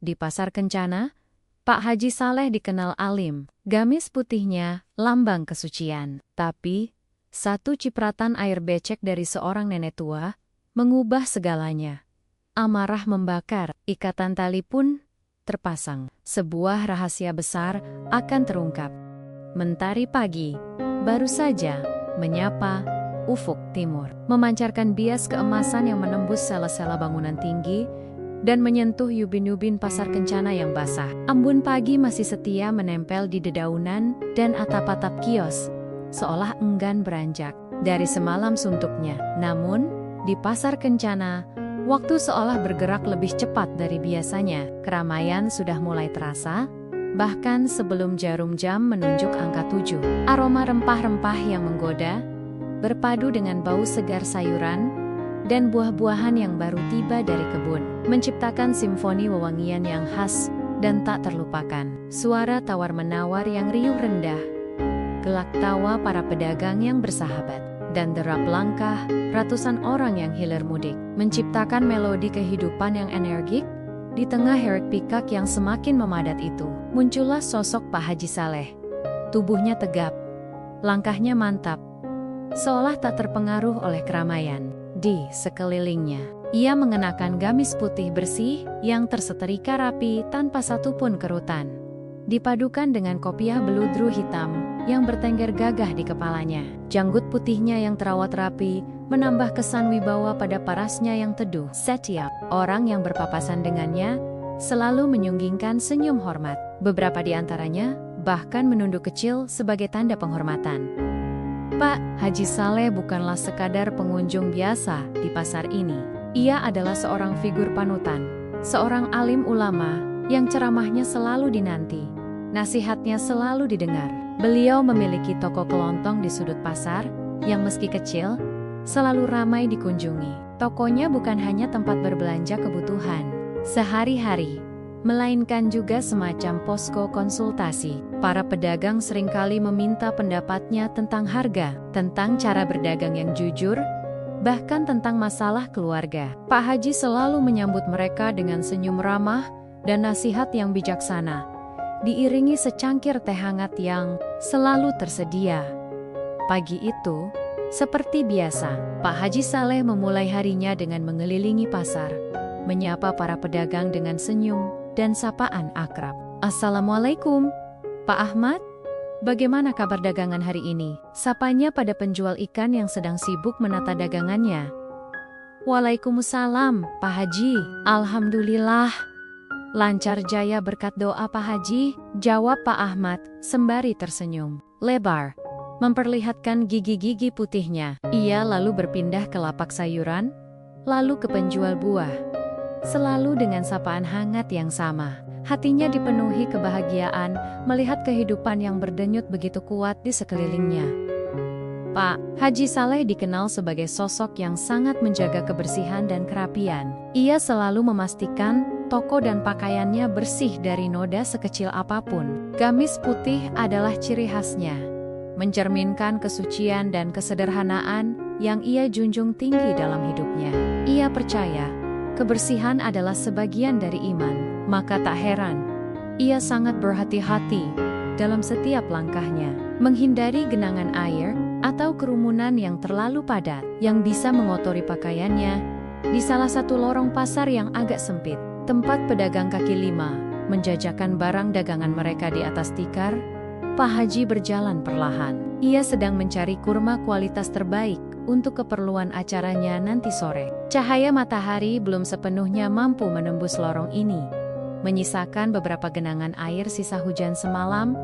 Di Pasar Kencana, Pak Haji Saleh dikenal alim, gamis putihnya lambang kesucian. Tapi, satu cipratan air becek dari seorang nenek tua mengubah segalanya. Amarah membakar, ikatan tali pun terpasang. Sebuah rahasia besar akan terungkap. Mentari pagi baru saja menyapa ufuk timur, memancarkan bias keemasan yang menembus sela-sela bangunan tinggi dan menyentuh ubin-ubin Pasar Kencana yang basah. Embun pagi masih setia menempel di dedaunan dan atap-atap kios, seolah enggan beranjak dari semalam suntuknya. Namun, di Pasar Kencana, waktu seolah bergerak lebih cepat dari biasanya. Keramaian sudah mulai terasa, bahkan sebelum jarum jam menunjuk angka 7. Aroma rempah-rempah yang menggoda, berpadu dengan bau segar sayuran dan buah-buahan yang baru tiba dari kebun, menciptakan simfoni wewangian yang khas dan tak terlupakan. Suara tawar-menawar yang riuh rendah, gelak tawa para pedagang yang bersahabat, dan derap langkah ratusan orang yang hilir mudik, menciptakan melodi kehidupan yang energik. Di tengah hiruk-pikuk yang semakin memadat itu, muncullah sosok Pak Haji Saleh. Tubuhnya tegap, langkahnya mantap, seolah tak terpengaruh oleh keramaian di sekelilingnya. Ia mengenakan gamis putih bersih yang tersetrika rapi tanpa satupun kerutan, dipadukan dengan kopiah beludru hitam yang bertengger gagah di kepalanya. Janggut putihnya yang terawat rapi menambah kesan wibawa pada parasnya yang teduh. Setiap orang yang berpapasan dengannya selalu menyunggingkan senyum hormat. Beberapa di antaranya bahkan menunduk kecil sebagai tanda penghormatan. Pak Haji Saleh bukanlah sekadar pengunjung biasa di pasar ini. Ia adalah seorang figur panutan, seorang alim ulama yang ceramahnya selalu dinanti, nasihatnya selalu didengar. Beliau memiliki toko kelontong di sudut pasar yang meski kecil, selalu ramai dikunjungi. Tokonya bukan hanya tempat berbelanja kebutuhan sehari-hari, melainkan juga semacam posko konsultasi. Para pedagang seringkali meminta pendapatnya tentang harga, tentang cara berdagang yang jujur, bahkan tentang masalah keluarga. Pak Haji selalu menyambut mereka dengan senyum ramah dan nasihat yang bijaksana, diiringi secangkir teh hangat yang selalu tersedia. Pagi itu, seperti biasa, Pak Haji Saleh memulai harinya dengan mengelilingi pasar, menyapa para pedagang dengan senyum dan sapaan akrab. Assalamualaikum, Pak Ahmad. Bagaimana kabar dagangan hari ini? Sapanya pada penjual ikan yang sedang sibuk menata dagangannya. Waalaikumsalam, Pak Haji. Alhamdulillah. Lancar jaya berkat doa Pak Haji, jawab Pak Ahmad, sembari tersenyum lebar, memperlihatkan gigi-gigi putihnya. Ia lalu berpindah ke lapak sayuran, lalu ke penjual buah. Selalu dengan sapaan hangat yang sama. Hatinya dipenuhi kebahagiaan melihat kehidupan yang berdenyut begitu kuat di sekelilingnya. Pak Haji Saleh dikenal sebagai sosok yang sangat menjaga kebersihan dan kerapian. Ia selalu memastikan toko dan pakaiannya bersih dari noda sekecil apapun. Gamis putih adalah ciri khasnya, mencerminkan kesucian dan kesederhanaan yang ia junjung tinggi dalam hidupnya. Ia percaya kebersihan adalah sebagian dari iman. Maka tak heran, ia sangat berhati-hati dalam setiap langkahnya, menghindari genangan air atau kerumunan yang terlalu padat yang bisa mengotori pakaiannya. Di salah satu lorong pasar yang agak sempit, tempat pedagang kaki lima menjajakan barang dagangan mereka di atas tikar, Pak Haji berjalan perlahan. Ia sedang mencari kurma kualitas terbaik untuk keperluan acaranya nanti sore. Cahaya matahari belum sepenuhnya mampu menembus lorong ini, menyisakan beberapa genangan air sisa hujan semalam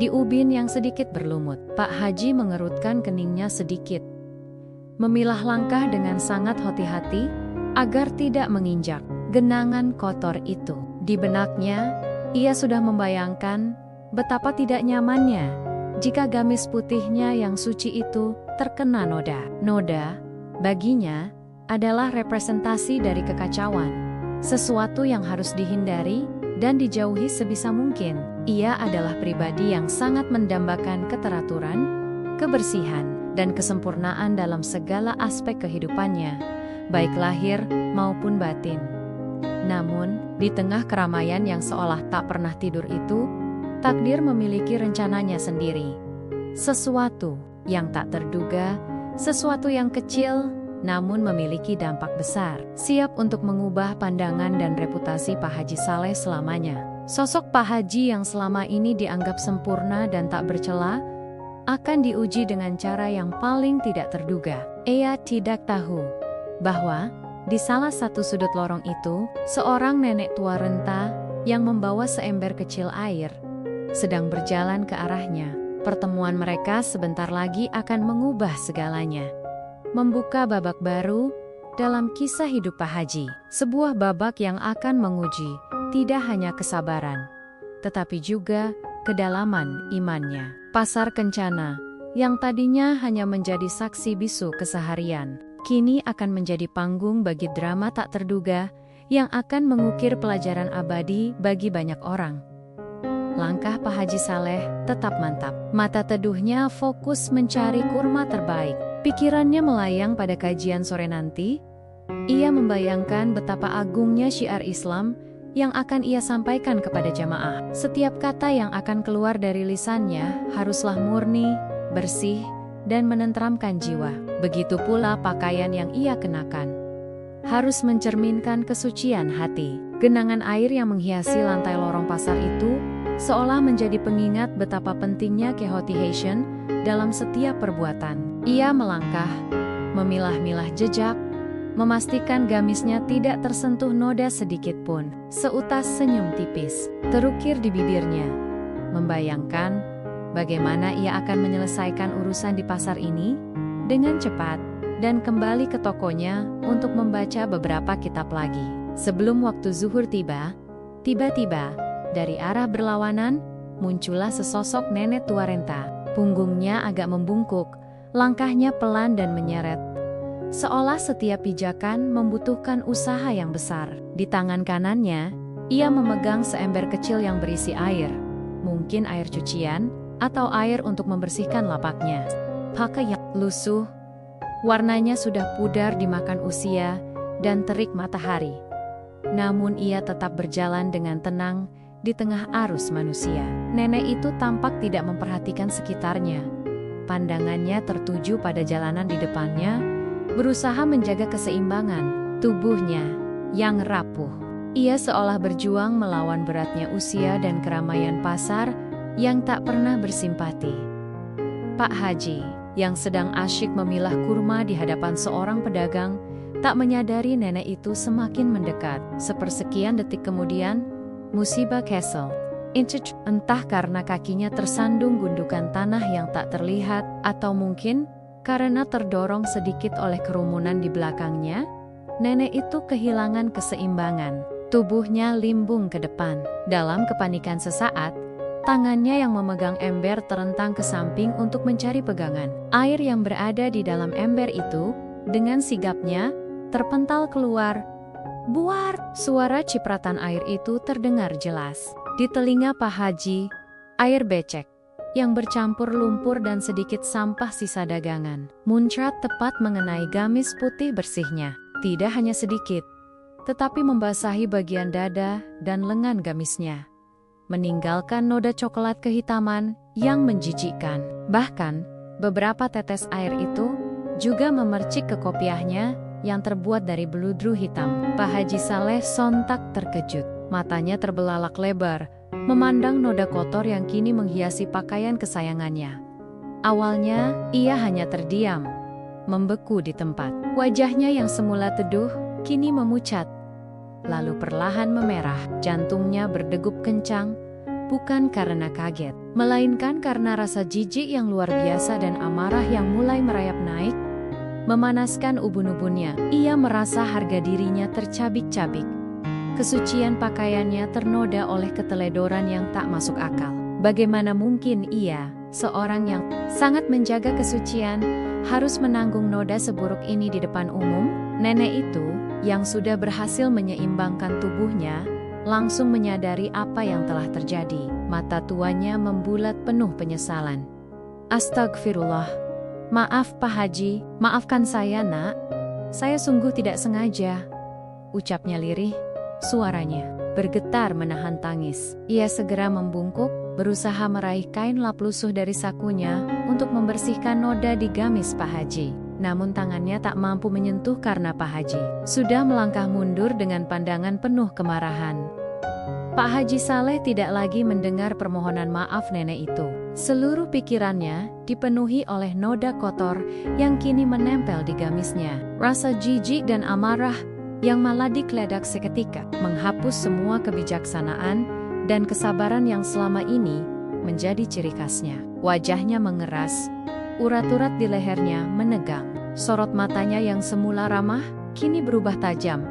di ubin yang sedikit berlumut. Pak Haji mengerutkan keningnya sedikit, memilah langkah dengan sangat hati-hati agar tidak menginjak genangan kotor itu. Di benaknya, ia sudah membayangkan betapa tidak nyamannya jika gamis putihnya yang suci itu terkena noda. Noda, baginya, adalah representasi dari kekacauan, sesuatu yang harus dihindari dan dijauhi sebisa mungkin. Ia adalah pribadi yang sangat mendambakan keteraturan, kebersihan, dan kesempurnaan dalam segala aspek kehidupannya, baik lahir maupun batin. Namun, Di tengah keramaian yang seolah tak pernah tidur itu, takdir memiliki rencananya sendiri. Sesuatu yang tak terduga, sesuatu yang kecil, namun memiliki dampak besar, siap untuk mengubah pandangan dan reputasi Pak Haji Saleh selamanya. Sosok Pak Haji yang selama ini dianggap sempurna dan tak bercela, akan diuji dengan cara yang paling tidak terduga. Ia tidak tahu bahwa di salah satu sudut lorong itu, seorang nenek tua renta yang membawa seember kecil air sedang berjalan ke arahnya. Pertemuan mereka sebentar lagi akan mengubah segalanya, membuka babak baru dalam kisah hidup Pak Haji. Sebuah babak yang akan menguji tidak hanya kesabaran, tetapi juga kedalaman imannya. Pasar Kencana, yang tadinya hanya menjadi saksi bisu keseharian, kini akan menjadi panggung bagi drama tak terduga yang akan mengukir pelajaran abadi bagi banyak orang. Langkah Pak Haji Saleh tetap mantap. Mata teduhnya fokus mencari kurma terbaik. Pikirannya melayang pada kajian sore nanti. Ia membayangkan betapa agungnya syiar Islam yang akan ia sampaikan kepada jamaah. Setiap kata yang akan keluar dari lisannya haruslah murni, bersih, dan menenteramkan jiwa. Begitu pula pakaian yang ia kenakan harus mencerminkan kesucian hati. Genangan air yang menghiasi lantai lorong pasar itu seolah menjadi pengingat betapa pentingnya kehati-hatian dalam setiap perbuatan. Ia melangkah, memilah-milah jejak, memastikan gamisnya tidak tersentuh noda sedikit pun. Seutas senyum tipis terukir di bibirnya, membayangkan bagaimana ia akan menyelesaikan urusan di pasar ini dengan cepat dan kembali ke tokonya untuk membaca beberapa kitab lagi. Sebelum waktu zuhur tiba, tiba-tiba dari arah berlawanan muncullah sesosok nenek tua renta. Punggungnya agak membungkuk, langkahnya pelan dan menyeret, seolah setiap pijakan membutuhkan usaha yang besar. Di tangan kanannya, ia memegang seember kecil yang berisi air, mungkin air cucian atau air untuk membersihkan lapaknya. Pakai yang lusuh, warnanya sudah pudar dimakan usia dan terik matahari. Namun ia tetap berjalan dengan tenang di tengah arus manusia. Nenek itu tampak tidak memperhatikan sekitarnya. Pandangannya tertuju pada jalanan di depannya, berusaha menjaga keseimbangan tubuhnya yang rapuh. Ia seolah berjuang melawan beratnya usia dan keramaian pasar yang tak pernah bersimpati. Pak Haji, yang sedang asyik memilah kurma di hadapan seorang pedagang, tak menyadari nenek itu semakin mendekat. Sepersekian detik kemudian, musibah Castle. Entah karena kakinya tersandung gundukan tanah yang tak terlihat, atau mungkin karena terdorong sedikit oleh kerumunan di belakangnya, nenek itu kehilangan keseimbangan. Tubuhnya limbung ke depan. Dalam kepanikan sesaat, tangannya yang memegang ember terentang ke samping untuk mencari pegangan. Air yang berada di dalam ember itu, dengan sigapnya, terpental keluar. Buar! Suara cipratan air itu terdengar jelas. Di telinga Pak Haji, air becek yang bercampur lumpur dan sedikit sampah sisa dagangan muncrat tepat mengenai gamis putih bersihnya. Tidak hanya sedikit, tetapi membasahi bagian dada dan lengan gamisnya, meninggalkan noda coklat kehitaman yang menjijikkan. Bahkan, beberapa tetes air itu juga memercik ke kopiahnya yang terbuat dari beludru hitam. Pak Haji Saleh sontak terkejut. Matanya terbelalak lebar, memandang noda kotor yang kini menghiasi pakaian kesayangannya. Awalnya, ia hanya terdiam, membeku di tempat. Wajahnya yang semula teduh, kini memucat, lalu perlahan memerah. Jantungnya berdegup kencang, bukan karena kaget, melainkan karena rasa jijik yang luar biasa dan amarah yang mulai merayap naik, memanaskan ubun-ubunnya. Ia merasa harga dirinya tercabik-cabik. Kesucian pakaiannya ternoda oleh keteledoran yang tak masuk akal. Bagaimana mungkin ia, seorang yang sangat menjaga kesucian, harus menanggung noda seburuk ini di depan umum? Nenek itu, yang sudah berhasil menyeimbangkan tubuhnya, langsung menyadari apa yang telah terjadi. Mata tuanya membulat penuh penyesalan. Astagfirullah. Maaf Pak Haji, maafkan saya nak. Saya sungguh tidak sengaja. Ucapnya lirih, suaranya bergetar menahan tangis. Ia segera membungkuk, berusaha meraih kain lap lusuh dari sakunya untuk membersihkan noda di gamis Pak Haji. Namun tangannya tak mampu menyentuh karena Pak Haji sudah melangkah mundur dengan pandangan penuh kemarahan. Pak Haji Saleh tidak lagi mendengar permohonan maaf nenek itu. Seluruh pikirannya dipenuhi oleh noda kotor yang kini menempel di gamisnya. Rasa jijik dan amarah yang malah digeledak seketika, menghapus semua kebijaksanaan dan kesabaran yang selama ini menjadi ciri khasnya. Wajahnya mengeras, urat-urat di lehernya menegang. Sorot matanya yang semula ramah, kini berubah tajam,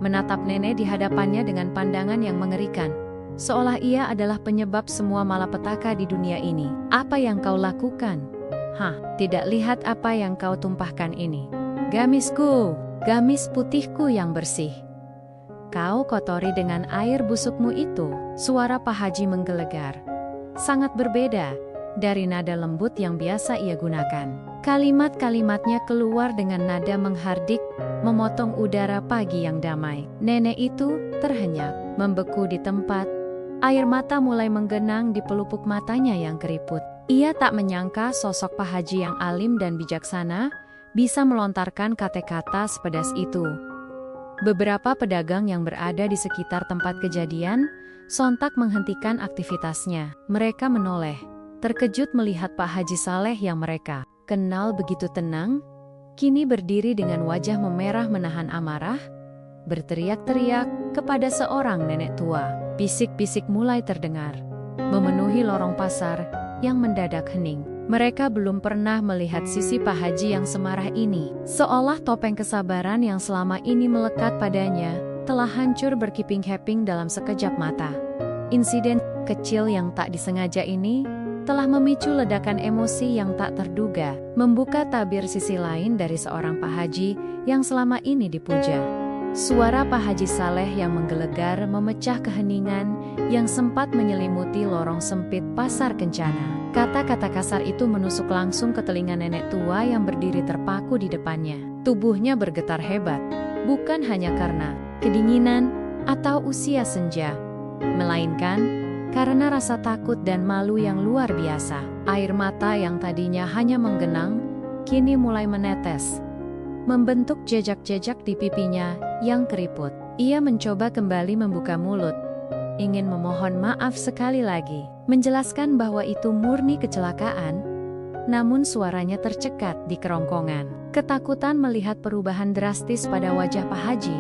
menatap nenek di hadapannya dengan pandangan yang mengerikan. Seolah ia adalah penyebab semua malapetaka di dunia ini. Apa yang kau lakukan? Tidak lihat apa yang kau tumpahkan ini? Gamisku, gamis putihku yang bersih. Kau kotori dengan air busukmu itu. Suara Pak Haji menggelegar. Sangat berbeda dari nada lembut yang biasa ia gunakan. Kalimat-kalimatnya keluar dengan nada menghardik, memotong udara pagi yang damai. Nenek itu terhenyak, membeku di tempat. Air mata mulai menggenang di pelupuk matanya yang keriput. Ia tak menyangka sosok Pak Haji yang alim dan bijaksana bisa melontarkan kata-kata sepedas itu. Beberapa pedagang yang berada di sekitar tempat kejadian sontak menghentikan aktivitasnya. Mereka menoleh, terkejut melihat Pak Haji Saleh yang mereka kenal begitu tenang, kini berdiri dengan wajah memerah menahan amarah, berteriak-teriak kepada seorang nenek tua. Bisik-bisik mulai terdengar, memenuhi lorong pasar yang mendadak hening. Mereka belum pernah melihat sisi Pak Haji yang semarah ini. Seolah topeng kesabaran yang selama ini melekat padanya telah hancur berkeping-keping dalam sekejap mata. Insiden kecil yang tak disengaja ini telah memicu ledakan emosi yang tak terduga, membuka tabir sisi lain dari seorang Pak Haji yang selama ini dipuja. Suara Pak Haji Saleh yang menggelegar memecah keheningan yang sempat menyelimuti lorong sempit pasar Kencana. Kata-kata kasar itu menusuk langsung ke telinga nenek tua yang berdiri terpaku di depannya. Tubuhnya bergetar hebat, bukan hanya karena kedinginan atau usia senja, melainkan karena rasa takut dan malu yang luar biasa. Air mata yang tadinya hanya menggenang, kini mulai menetes, membentuk jejak-jejak di pipinya yang keriput. Ia mencoba kembali membuka mulut, ingin memohon maaf sekali lagi, menjelaskan bahwa itu murni kecelakaan, namun suaranya tercekat di kerongkongan. Ketakutan melihat perubahan drastis pada wajah Pak Haji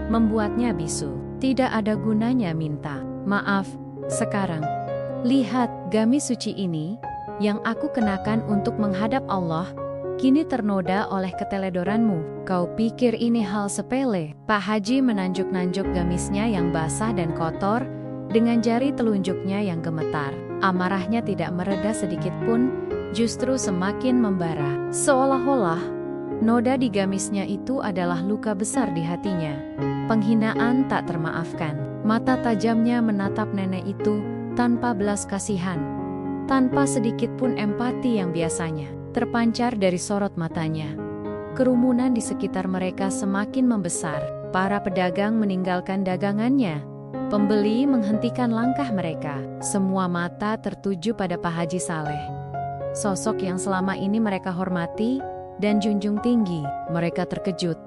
membuatnya bisu. Tidak ada gunanya minta maaf sekarang. Lihat gamis suci ini yang aku kenakan untuk menghadap Allah, kini ternoda oleh keteledoranmu. Kau pikir ini hal sepele? Pak Haji menanjuk-nanjuk gamisnya yang basah dan kotor dengan jari telunjuknya yang gemetar. Amarahnya tidak mereda sedikit pun, justru semakin membara. Seolah-olah noda di gamisnya itu adalah luka besar di hatinya. Penghinaan tak termaafkan. Mata tajamnya menatap nenek itu tanpa belas kasihan, tanpa sedikit pun empati yang biasanya terpancar dari sorot matanya. Kerumunan di sekitar mereka semakin membesar. Para pedagang meninggalkan dagangannya. Pembeli menghentikan langkah mereka. Semua mata tertuju pada Pak Haji Saleh, sosok yang selama ini mereka hormati dan junjung tinggi. Mereka terkejut,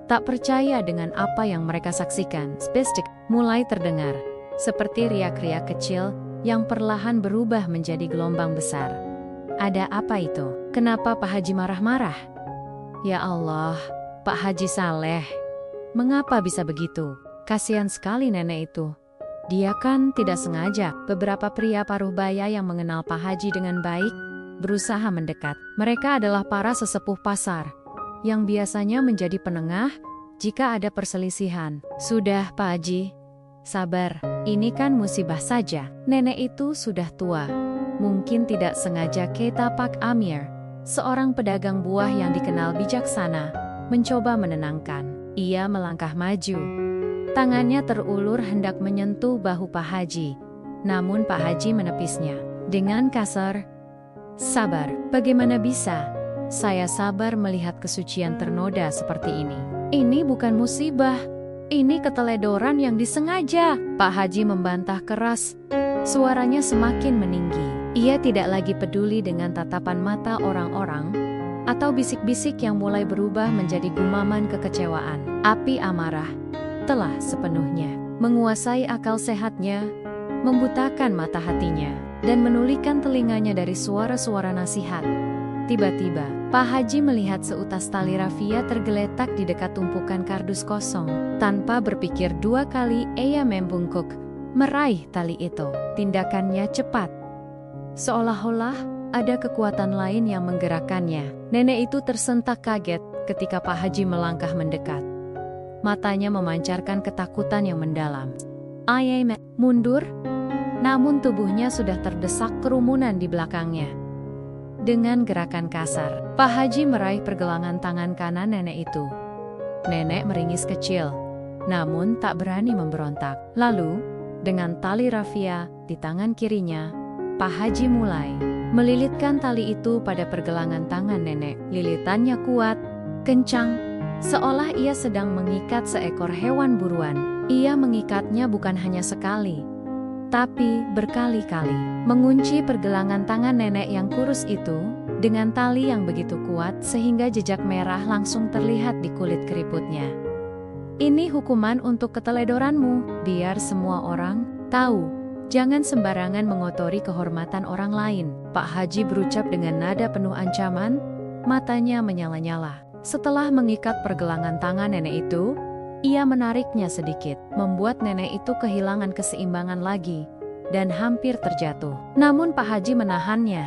tak percaya dengan apa yang mereka saksikan. Spestik mulai terdengar, seperti riak-riak kecil yang perlahan berubah menjadi gelombang besar. Ada apa itu? Kenapa Pak Haji marah-marah? Ya Allah, Pak Haji Saleh, mengapa bisa begitu? Kasihan sekali nenek itu. Dia kan tidak sengaja. Beberapa pria paruh baya yang mengenal Pak Haji dengan baik berusaha mendekat. Mereka adalah para sesepuh pasar yang biasanya menjadi penengah jika ada perselisihan. Sudah Pak Haji, sabar, ini kan musibah saja. Nenek itu sudah tua. Mungkin tidak sengaja. Kata Pak Amir, seorang pedagang buah yang dikenal bijaksana, mencoba menenangkan. Ia melangkah maju. Tangannya terulur hendak menyentuh bahu Pak Haji. Namun Pak Haji menepisnya. Dengan kasar, sabar, bagaimana bisa? Saya sabar melihat kesucian ternoda seperti ini. Ini bukan musibah, Ini keteledoran yang disengaja. Pak Haji membantah keras. Suaranya semakin meninggi. Ia tidak lagi peduli dengan tatapan mata orang-orang atau bisik-bisik yang mulai berubah menjadi gumaman kekecewaan. Api amarah telah sepenuhnya menguasai akal sehatnya, membutakan mata hatinya, dan menulikan telinganya dari suara-suara nasihat. Tiba-tiba, Pak Haji melihat seutas tali rafia tergeletak di dekat tumpukan kardus kosong. Tanpa berpikir dua kali, ia membungkuk, meraih tali itu. Tindakannya cepat. Seolah-olah ada kekuatan lain yang menggerakkannya. Nenek itu tersentak kaget ketika Pak Haji melangkah mendekat. Matanya memancarkan ketakutan yang mendalam. Ia mundur, namun tubuhnya sudah terdesak kerumunan di belakangnya. Dengan gerakan kasar, Pak Haji meraih pergelangan tangan kanan nenek itu. Nenek meringis kecil, namun tak berani memberontak. Lalu, dengan tali rafia di tangan kirinya, Pak Haji mulai melilitkan tali itu pada pergelangan tangan nenek. Lilitannya kuat, kencang, seolah ia sedang mengikat seekor hewan buruan. Ia mengikatnya bukan hanya sekali, tapi berkali-kali. Mengunci pergelangan tangan nenek yang kurus itu dengan tali yang begitu kuat sehingga jejak merah langsung terlihat di kulit keriputnya. Ini hukuman untuk keteledoranmu, biar semua orang tahu. Jangan sembarangan mengotori kehormatan orang lain. Pak Haji berucap dengan nada penuh ancaman, matanya menyala-nyala. Setelah mengikat pergelangan tangan nenek itu, ia menariknya sedikit, membuat nenek itu kehilangan keseimbangan lagi, dan hampir terjatuh. Namun Pak Haji menahannya,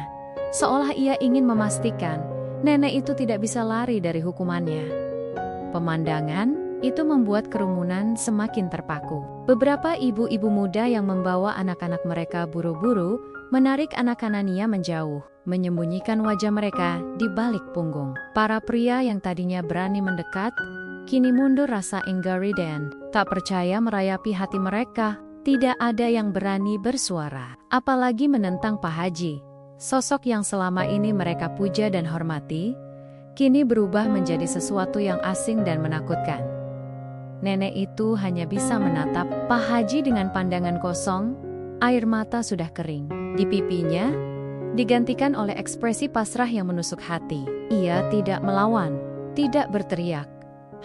seolah ia ingin memastikan nenek itu tidak bisa lari dari hukumannya. Pemandangan itu membuat kerumunan semakin terpaku. Beberapa ibu-ibu muda yang membawa anak-anak mereka buru-buru menarik anak-anaknya menjauh, menyembunyikan wajah mereka di balik punggung. Para pria yang tadinya berani mendekat, kini mundur rasa enggari dan tak percaya merayapi hati mereka. Tidak ada yang berani bersuara, apalagi menentang Pak Haji. Sosok yang selama ini mereka puja dan hormati, kini berubah menjadi sesuatu yang asing dan menakutkan. Nenek itu hanya bisa menatap Pak Haji dengan pandangan kosong, air mata sudah kering. Di pipinya, digantikan oleh ekspresi pasrah yang menusuk hati. Ia tidak melawan, tidak berteriak,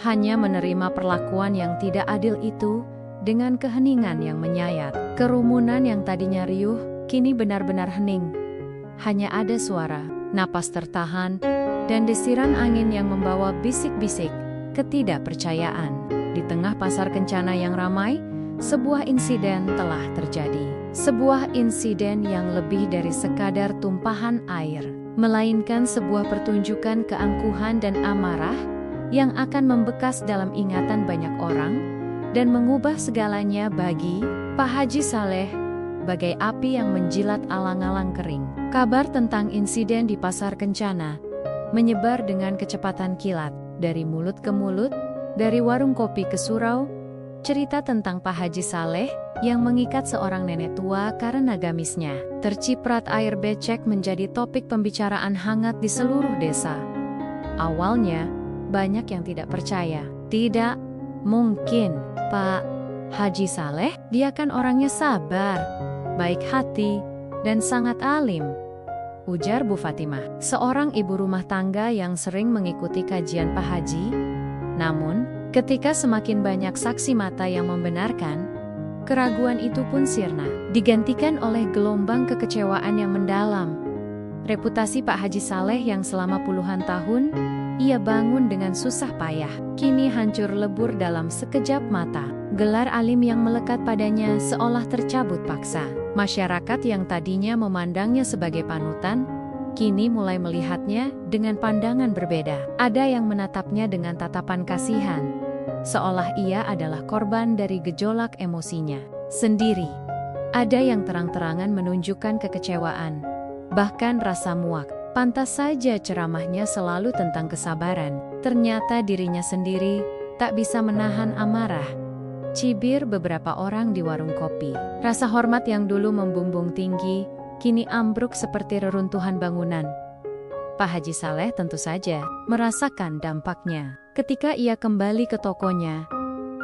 hanya menerima perlakuan yang tidak adil itu dengan keheningan yang menyayat. Kerumunan yang tadinya riuh, kini benar-benar hening. Hanya ada suara, napas tertahan, dan desiran angin yang membawa bisik-bisik ketidakpercayaan. Di tengah pasar Kencana yang ramai, sebuah insiden telah terjadi. Sebuah insiden yang lebih dari sekadar tumpahan air, melainkan sebuah pertunjukan keangkuhan dan amarah yang akan membekas dalam ingatan banyak orang dan mengubah segalanya bagi Pak Haji Saleh bagai api yang menjilat alang-alang kering. Kabar tentang insiden di pasar Kencana menyebar dengan kecepatan kilat, dari mulut ke mulut, dari warung kopi ke surau. Cerita tentang Pak Haji Saleh yang mengikat seorang nenek tua karena gamisnya. Terciprat air becek menjadi topik pembicaraan hangat di seluruh desa. Awalnya, banyak yang tidak percaya. Tidak mungkin, Pak Haji Saleh, dia kan orangnya sabar, baik hati, dan sangat alim, ujar Bu Fatimah, seorang ibu rumah tangga yang sering mengikuti kajian Pak Haji. Namun, ketika semakin banyak saksi mata yang membenarkan, keraguan itu pun sirna, digantikan oleh gelombang kekecewaan yang mendalam. Reputasi Pak Haji Saleh yang selama puluhan tahun ia bangun dengan susah payah, kini hancur lebur dalam sekejap mata. Gelar alim yang melekat padanya seolah tercabut paksa. Masyarakat yang tadinya memandangnya sebagai panutan, kini mulai melihatnya dengan pandangan berbeda. Ada yang menatapnya dengan tatapan kasihan, seolah ia adalah korban dari gejolak emosinya sendiri. Ada yang terang-terangan menunjukkan kekecewaan, bahkan rasa muak. Pantas saja ceramahnya selalu tentang kesabaran, ternyata dirinya sendiri tak bisa menahan amarah. Cibir beberapa orang di warung kopi. Rasa hormat yang dulu membumbung tinggi, kini ambruk seperti reruntuhan bangunan. Pak Haji Saleh tentu saja merasakan dampaknya. Ketika ia kembali ke tokonya,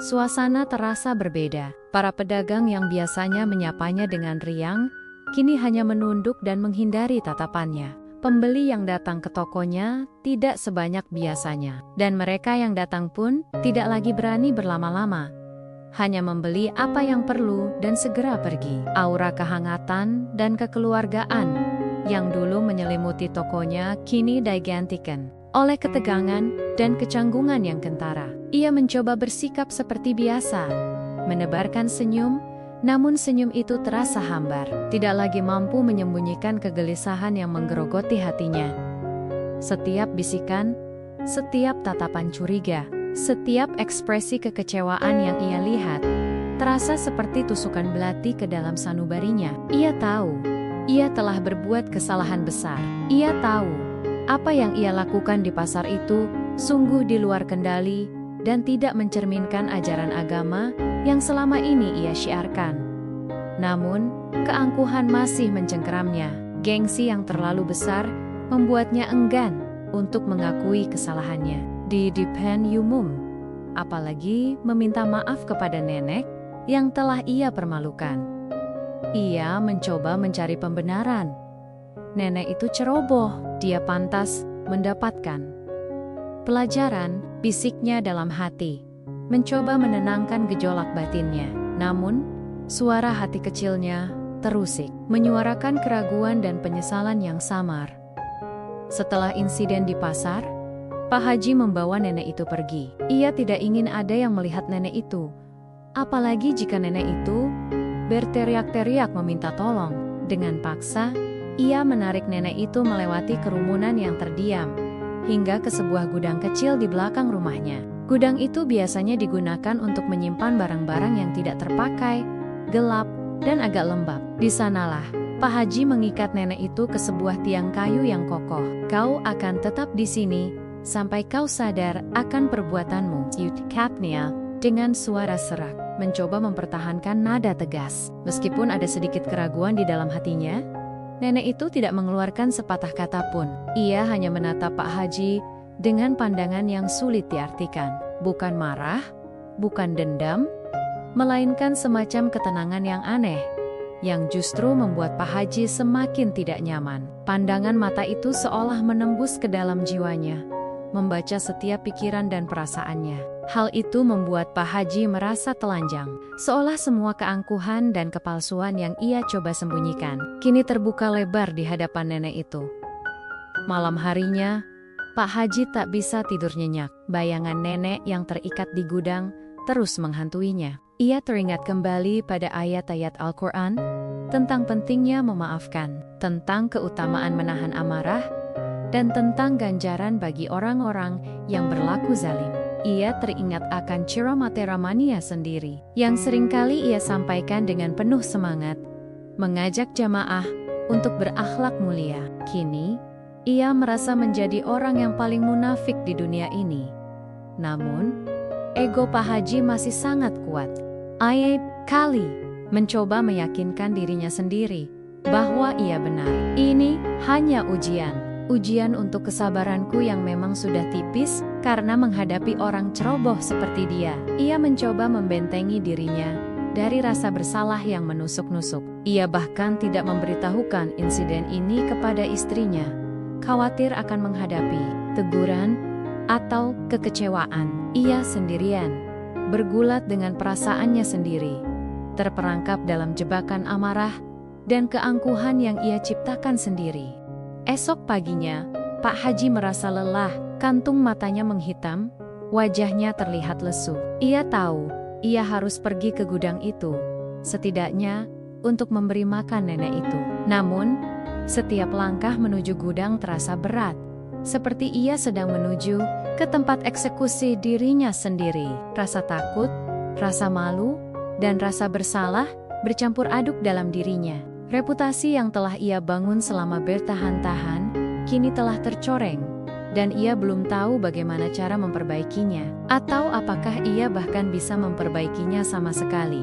Suasana terasa berbeda. Para pedagang yang biasanya menyapanya dengan riang, kini hanya menunduk dan menghindari tatapannya. Pembeli yang datang ke tokonya tidak sebanyak biasanya, dan mereka yang datang pun tidak lagi berani berlama-lama. Hanya membeli apa yang perlu dan segera pergi. Aura kehangatan dan kekeluargaan yang dulu menyelimuti tokonya kini digantikan oleh ketegangan dan kecanggungan yang kentara. Ia mencoba bersikap seperti biasa, menebarkan senyum, namun senyum itu terasa hambar, tidak lagi mampu menyembunyikan kegelisahan yang menggerogoti hatinya. Setiap bisikan, setiap tatapan curiga, setiap ekspresi kekecewaan yang ia lihat, terasa seperti tusukan belati ke dalam sanubarinya. Ia tahu, ia telah berbuat kesalahan besar. Ia tahu, apa yang ia lakukan di pasar itu sungguh di luar kendali dan tidak mencerminkan ajaran agama yang selama ini ia syiarkan. Namun, keangkuhan masih mencengkeramnya. Gengsi yang terlalu besar membuatnya enggan untuk mengakui kesalahannya di depan umum, apalagi meminta maaf kepada nenek yang telah ia permalukan. Ia mencoba mencari pembenaran. Nenek itu ceroboh, dia pantas mendapatkan pelajaran, bisiknya dalam hati, mencoba menenangkan gejolak batinnya. Namun, suara hati kecilnya terusik, menyuarakan keraguan dan penyesalan yang samar. Setelah insiden di pasar, Pak Haji membawa nenek itu pergi. Ia tidak ingin ada yang melihat nenek itu, apalagi jika nenek itu berteriak-teriak meminta tolong. Dengan paksa, ia menarik nenek itu melewati kerumunan yang terdiam, hingga ke sebuah gudang kecil di belakang rumahnya. Gudang itu biasanya digunakan untuk menyimpan barang-barang yang tidak terpakai, gelap, dan agak lembab. Di sanalah, Pak Haji mengikat nenek itu ke sebuah tiang kayu yang kokoh. "Kau akan tetap di sini, sampai kau sadar akan perbuatanmu," ucapnya dengan suara serak, mencoba mempertahankan nada tegas. Meskipun ada sedikit keraguan di dalam hatinya, nenek itu tidak mengeluarkan sepatah kata pun. Ia hanya menatap Pak Haji dengan pandangan yang sulit diartikan. Bukan marah, bukan dendam, melainkan semacam ketenangan yang aneh, yang justru membuat Pak Haji semakin tidak nyaman. Pandangan mata itu seolah menembus ke dalam jiwanya, membaca setiap pikiran dan perasaannya. Hal itu membuat Pak Haji merasa telanjang, seolah semua keangkuhan dan kepalsuan yang ia coba sembunyikan kini terbuka lebar di hadapan nenek itu. Malam harinya, Pak Haji tak bisa tidur nyenyak. Bayangan nenek yang terikat di gudang terus menghantuinya. Ia teringat kembali pada ayat-ayat Al-Quran tentang pentingnya memaafkan, tentang keutamaan menahan amarah, dan tentang ganjaran bagi orang-orang yang berlaku zalim. Ia teringat akan Ciramate Ramania sendiri, yang seringkali ia sampaikan dengan penuh semangat, mengajak jamaah untuk berakhlak mulia. Kini, ia merasa menjadi orang yang paling munafik di dunia ini. Namun, ego Pak Haji masih sangat kuat. Ia kali mencoba meyakinkan dirinya sendiri bahwa ia benar. Ini hanya ujian. Ujian untuk kesabaranku yang memang sudah tipis karena menghadapi orang ceroboh seperti dia. Ia mencoba membentengi dirinya dari rasa bersalah yang menusuk-nusuk. Ia bahkan tidak memberitahukan insiden ini kepada istrinya, khawatir akan menghadapi teguran atau kekecewaan. Ia sendirian, bergulat dengan perasaannya sendiri, terperangkap dalam jebakan amarah dan keangkuhan yang ia ciptakan sendiri. Esok paginya, Pak Haji merasa lelah, kantung matanya menghitam, wajahnya terlihat lesu. Ia tahu, ia harus pergi ke gudang itu, setidaknya untuk memberi makan nenek itu. Namun, setiap langkah menuju gudang terasa berat, seperti ia sedang menuju ke tempat eksekusi dirinya sendiri. Rasa takut, rasa malu, dan rasa bersalah bercampur aduk dalam dirinya. Reputasi yang telah ia bangun selama bertahan-tahan, kini telah tercoreng, dan ia belum tahu bagaimana cara memperbaikinya, atau apakah ia bahkan bisa memperbaikinya sama sekali.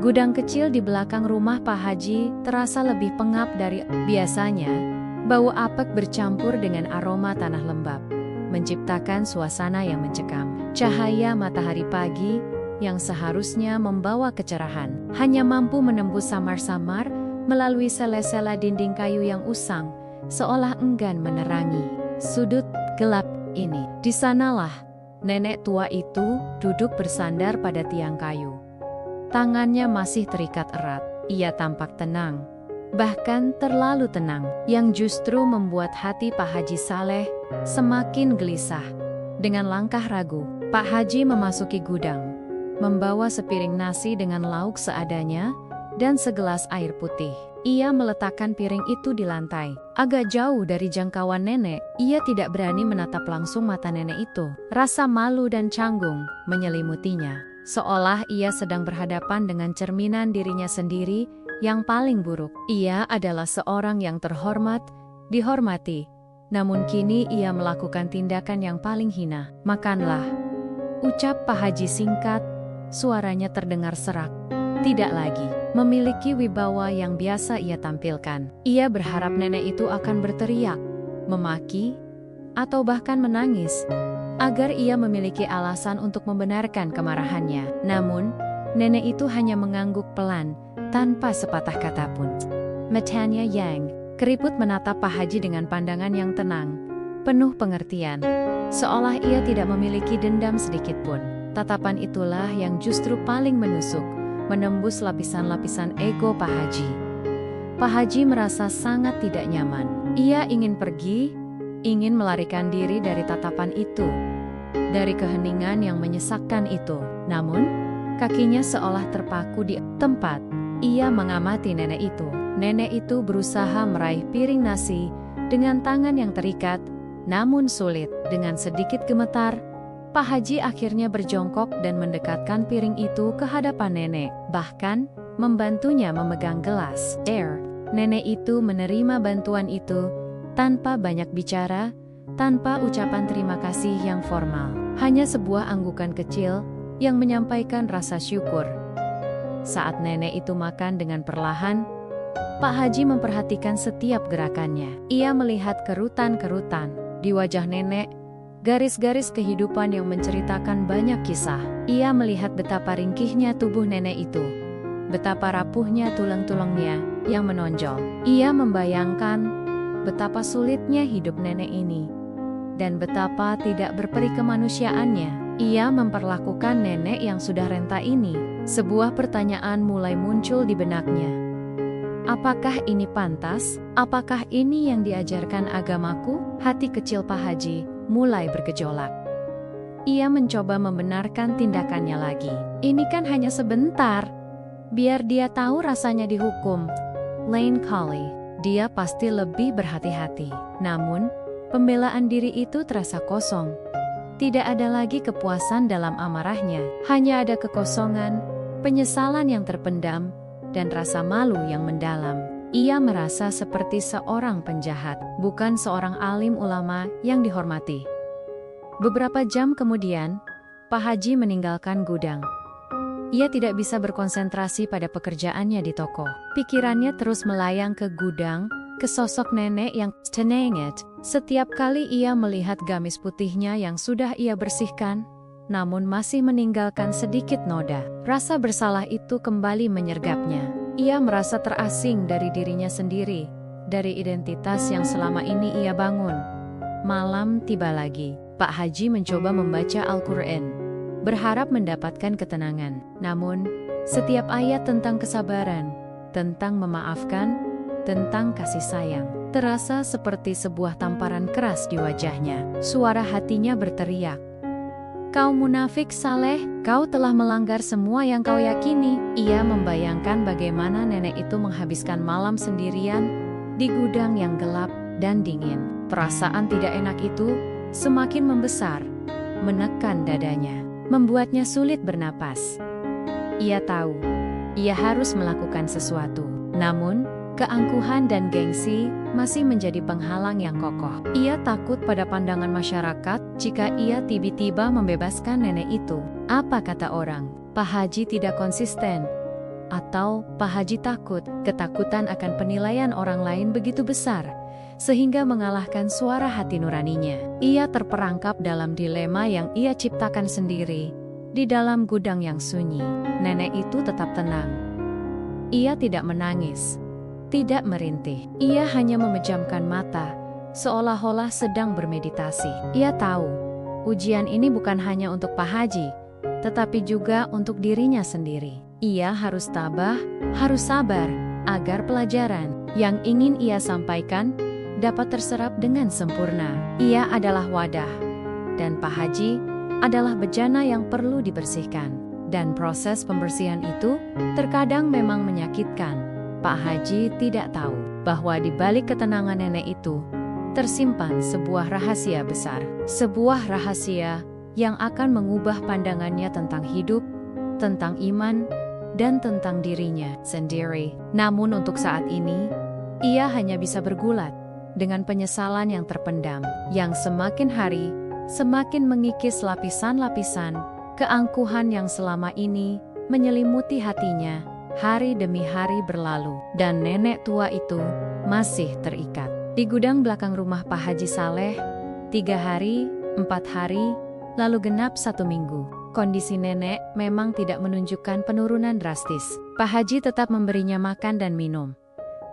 Gudang kecil di belakang rumah Pak Haji terasa lebih pengap dari biasanya. Bau apek bercampur dengan aroma tanah lembab, menciptakan suasana yang mencekam. Cahaya matahari pagi yang seharusnya membawa kecerahan, hanya mampu menembus samar-samar melalui sela-sela dinding kayu yang usang, seolah enggan menerangi sudut gelap ini. Di sanalah nenek tua itu duduk bersandar pada tiang kayu. Tangannya masih terikat erat. Ia tampak tenang, bahkan terlalu tenang, yang justru membuat hati Pak Haji Saleh semakin gelisah. Dengan langkah ragu, Pak Haji memasuki gudang, membawa sepiring nasi dengan lauk seadanya dan segelas air putih. Ia meletakkan piring itu di lantai, agak jauh dari jangkauan nenek. Ia tidak berani menatap langsung mata nenek itu. Rasa malu dan canggung menyelimutinya, seolah ia sedang berhadapan dengan cerminan dirinya sendiri yang paling buruk. Ia adalah seorang yang terhormat, dihormati, namun kini ia melakukan tindakan yang paling hina. "Makanlah," ucap Pak Haji singkat, suaranya terdengar serak. Tidak lagi memiliki wibawa yang biasa ia tampilkan. Ia berharap nenek itu akan berteriak, memaki, atau bahkan menangis, agar ia memiliki alasan untuk membenarkan kemarahannya. Namun, nenek itu hanya mengangguk pelan, tanpa sepatah kata pun. Matanya yang keriput menatap Pak Haji dengan pandangan yang tenang, penuh pengertian, seolah ia tidak memiliki dendam sedikit pun. Tatapan itulah yang justru paling menusuk, menembus lapisan-lapisan ego Pak Haji. Pak Haji merasa sangat tidak nyaman. Ia ingin pergi, ingin melarikan diri dari tatapan itu, dari keheningan yang menyesakkan itu. Namun, kakinya seolah terpaku di tempat. Ia mengamati nenek itu. Nenek itu berusaha meraih piring nasi dengan tangan yang terikat, namun sulit. Dengan sedikit gemetar, Pak Haji akhirnya berjongkok dan mendekatkan piring itu ke hadapan nenek, bahkan membantunya memegang gelas air. Nenek itu menerima bantuan itu tanpa banyak bicara, tanpa ucapan terima kasih yang formal. Hanya sebuah anggukan kecil yang menyampaikan rasa syukur. Saat nenek itu makan dengan perlahan, Pak Haji memperhatikan setiap gerakannya. Ia melihat kerutan-kerutan di wajah nenek, garis-garis kehidupan yang menceritakan banyak kisah. Ia melihat betapa ringkihnya tubuh nenek itu, betapa rapuhnya tulang-tulangnya yang menonjol. Ia membayangkan betapa sulitnya hidup nenek ini, dan betapa tidak berperi kemanusiaannya. Ia memperlakukan nenek yang sudah renta ini. Sebuah pertanyaan mulai muncul di benaknya. Apakah ini pantas? Apakah ini yang diajarkan agamaku? Hati kecil Pak Haji mulai bergejolak. Ia mencoba membenarkan tindakannya lagi. Ini kan hanya sebentar. Biar dia tahu rasanya dihukum. Lain kali, dia pasti lebih berhati-hati. Namun, pembelaan diri itu terasa kosong. Tidak ada lagi kepuasan dalam amarahnya. Hanya ada kekosongan, penyesalan yang terpendam, dan rasa malu yang mendalam. Ia merasa seperti seorang penjahat, bukan seorang alim ulama yang dihormati. Beberapa jam kemudian, Pak Haji meninggalkan gudang. Ia tidak bisa berkonsentrasi pada pekerjaannya di toko. Pikirannya terus melayang ke gudang, ke sosok nenek yang tenengit. Setiap kali ia melihat gamis putihnya yang sudah ia bersihkan, namun masih meninggalkan sedikit noda, rasa bersalah itu kembali menyergapnya. Ia merasa terasing dari dirinya sendiri, dari identitas yang selama ini ia bangun. Malam tiba lagi. Pak Haji mencoba membaca Al-Quran, berharap mendapatkan ketenangan. Namun, setiap ayat tentang kesabaran, tentang memaafkan, tentang kasih sayang, terasa seperti sebuah tamparan keras di wajahnya. Suara hatinya berteriak, "Kau munafik Saleh, kau telah melanggar semua yang kau yakini." Ia membayangkan bagaimana nenek itu menghabiskan malam sendirian di gudang yang gelap dan dingin. Perasaan tidak enak itu semakin membesar, menekan dadanya, membuatnya sulit bernapas. Ia tahu, ia harus melakukan sesuatu. Namun, keangkuhan dan gengsi masih menjadi penghalang yang kokoh. Ia takut pada pandangan masyarakat jika ia tiba-tiba membebaskan nenek itu. Apa kata orang? Pak Haji tidak konsisten. Atau Pak Haji takut, ketakutan akan penilaian orang lain begitu besar, sehingga mengalahkan suara hati nuraninya. Ia terperangkap dalam dilema yang ia ciptakan sendiri, Di dalam gudang yang sunyi, nenek itu tetap tenang. Ia tidak menangis, tidak merintih. Ia hanya memejamkan mata, seolah-olah sedang bermeditasi. Ia tahu, ujian ini bukan hanya untuk Pak Haji, tetapi juga untuk dirinya sendiri. Ia harus tabah, harus sabar, agar pelajaran yang ingin ia sampaikan dapat terserap dengan sempurna. Ia adalah wadah, dan Pak Haji adalah bejana yang perlu dibersihkan. Dan proses pembersihan itu terkadang memang menyakitkan. Pak Haji tidak tahu bahwa di balik ketenangan nenek itu tersimpan sebuah rahasia besar. Sebuah rahasia yang akan mengubah pandangannya tentang hidup, tentang iman, dan tentang dirinya sendiri. Namun untuk saat ini, ia hanya bisa bergulat dengan penyesalan yang terpendam, yang semakin hari semakin mengikis lapisan-lapisan keangkuhan yang selama ini menyelimuti hatinya. Hari demi hari berlalu, dan nenek tua itu masih terikat. Di gudang belakang rumah Pak Haji Saleh, 3 hari, 4 hari, lalu genap 1 minggu. Kondisi nenek memang tidak menunjukkan penurunan drastis. Pak Haji tetap memberinya makan dan minum.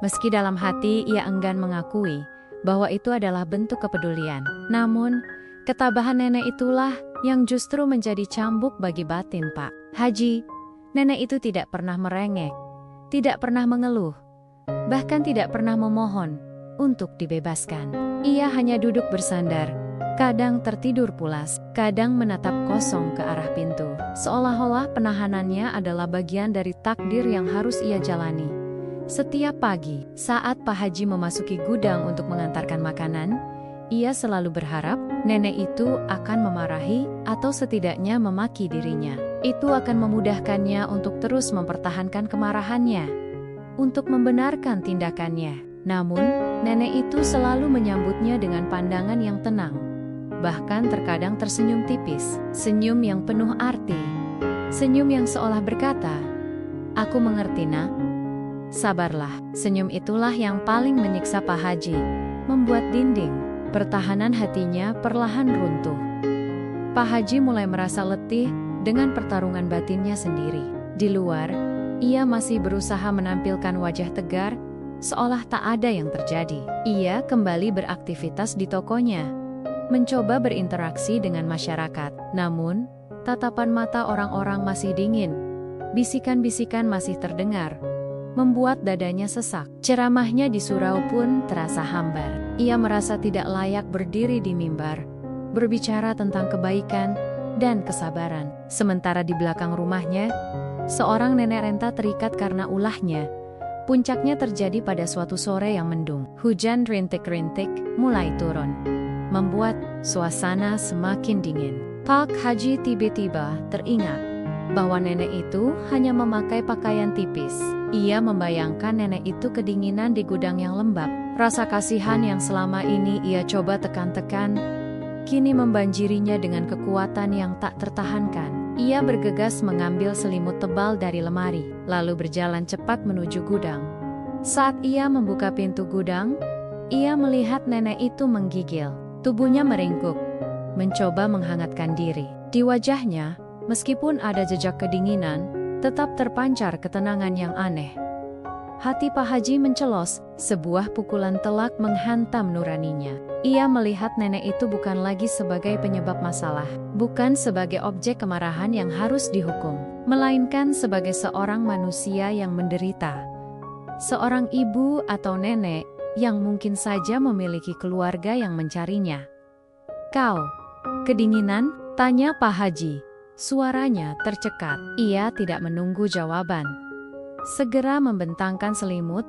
Meski dalam hati ia enggan mengakui bahwa itu adalah bentuk kepedulian. Namun, ketabahan nenek itulah yang justru menjadi cambuk bagi batin Pak Haji. Nenek itu tidak pernah merengek, tidak pernah mengeluh, bahkan tidak pernah memohon untuk dibebaskan. Ia hanya duduk bersandar, kadang tertidur pulas, kadang menatap kosong ke arah pintu. Seolah-olah penahanannya adalah bagian dari takdir yang harus ia jalani. Setiap pagi, saat Pak Haji memasuki gudang untuk mengantarkan makanan, ia selalu berharap nenek itu akan memarahi atau setidaknya memaki dirinya. Itu akan memudahkannya untuk terus mempertahankan kemarahannya, untuk membenarkan tindakannya. Namun, nenek itu selalu menyambutnya dengan pandangan yang tenang. Bahkan terkadang tersenyum tipis, senyum yang penuh arti. Senyum yang seolah berkata, "Aku mengerti, Nak. Sabarlah." Senyum itulah yang paling menyiksa Pak Haji, membuat dinding pertahanan hatinya perlahan runtuh. Pak Haji mulai merasa letih dengan pertarungan batinnya sendiri. Di luar, ia masih berusaha menampilkan wajah tegar, seolah tak ada yang terjadi. Ia kembali beraktivitas di tokonya, mencoba berinteraksi dengan masyarakat. Namun, tatapan mata orang-orang masih dingin, bisikan-bisikan masih terdengar, membuat dadanya sesak. Ceramahnya di surau pun terasa hambar. Ia merasa tidak layak berdiri di mimbar, berbicara tentang kebaikan dan kesabaran. Sementara di belakang rumahnya, seorang nenek renta terikat karena ulahnya. Puncaknya terjadi pada suatu sore yang mendung. Hujan rintik-rintik mulai turun, membuat suasana semakin dingin. Pak Haji tiba-tiba teringat bahwa nenek itu hanya memakai pakaian tipis. Ia membayangkan nenek itu kedinginan di gudang yang lembab. Rasa kasihan yang selama ini ia coba tekan-tekan, kini membanjirinya dengan kekuatan yang tak tertahankan. Ia bergegas mengambil selimut tebal dari lemari, lalu berjalan cepat menuju gudang. Saat ia membuka pintu gudang, ia melihat nenek itu menggigil. Tubuhnya meringkuk, mencoba menghangatkan diri. Di wajahnya, meskipun ada jejak kedinginan, tetap terpancar ketenangan yang aneh. Hati Pak Haji mencelos, sebuah pukulan telak menghantam nuraninya. Ia melihat nenek itu bukan lagi sebagai penyebab masalah, bukan sebagai objek kemarahan yang harus dihukum, melainkan sebagai seorang manusia yang menderita. Seorang ibu atau nenek yang mungkin saja memiliki keluarga yang mencarinya. "Kau kedinginan?" tanya Pak Haji. Suaranya tercekat. Ia tidak menunggu jawaban. Segera membentangkan selimut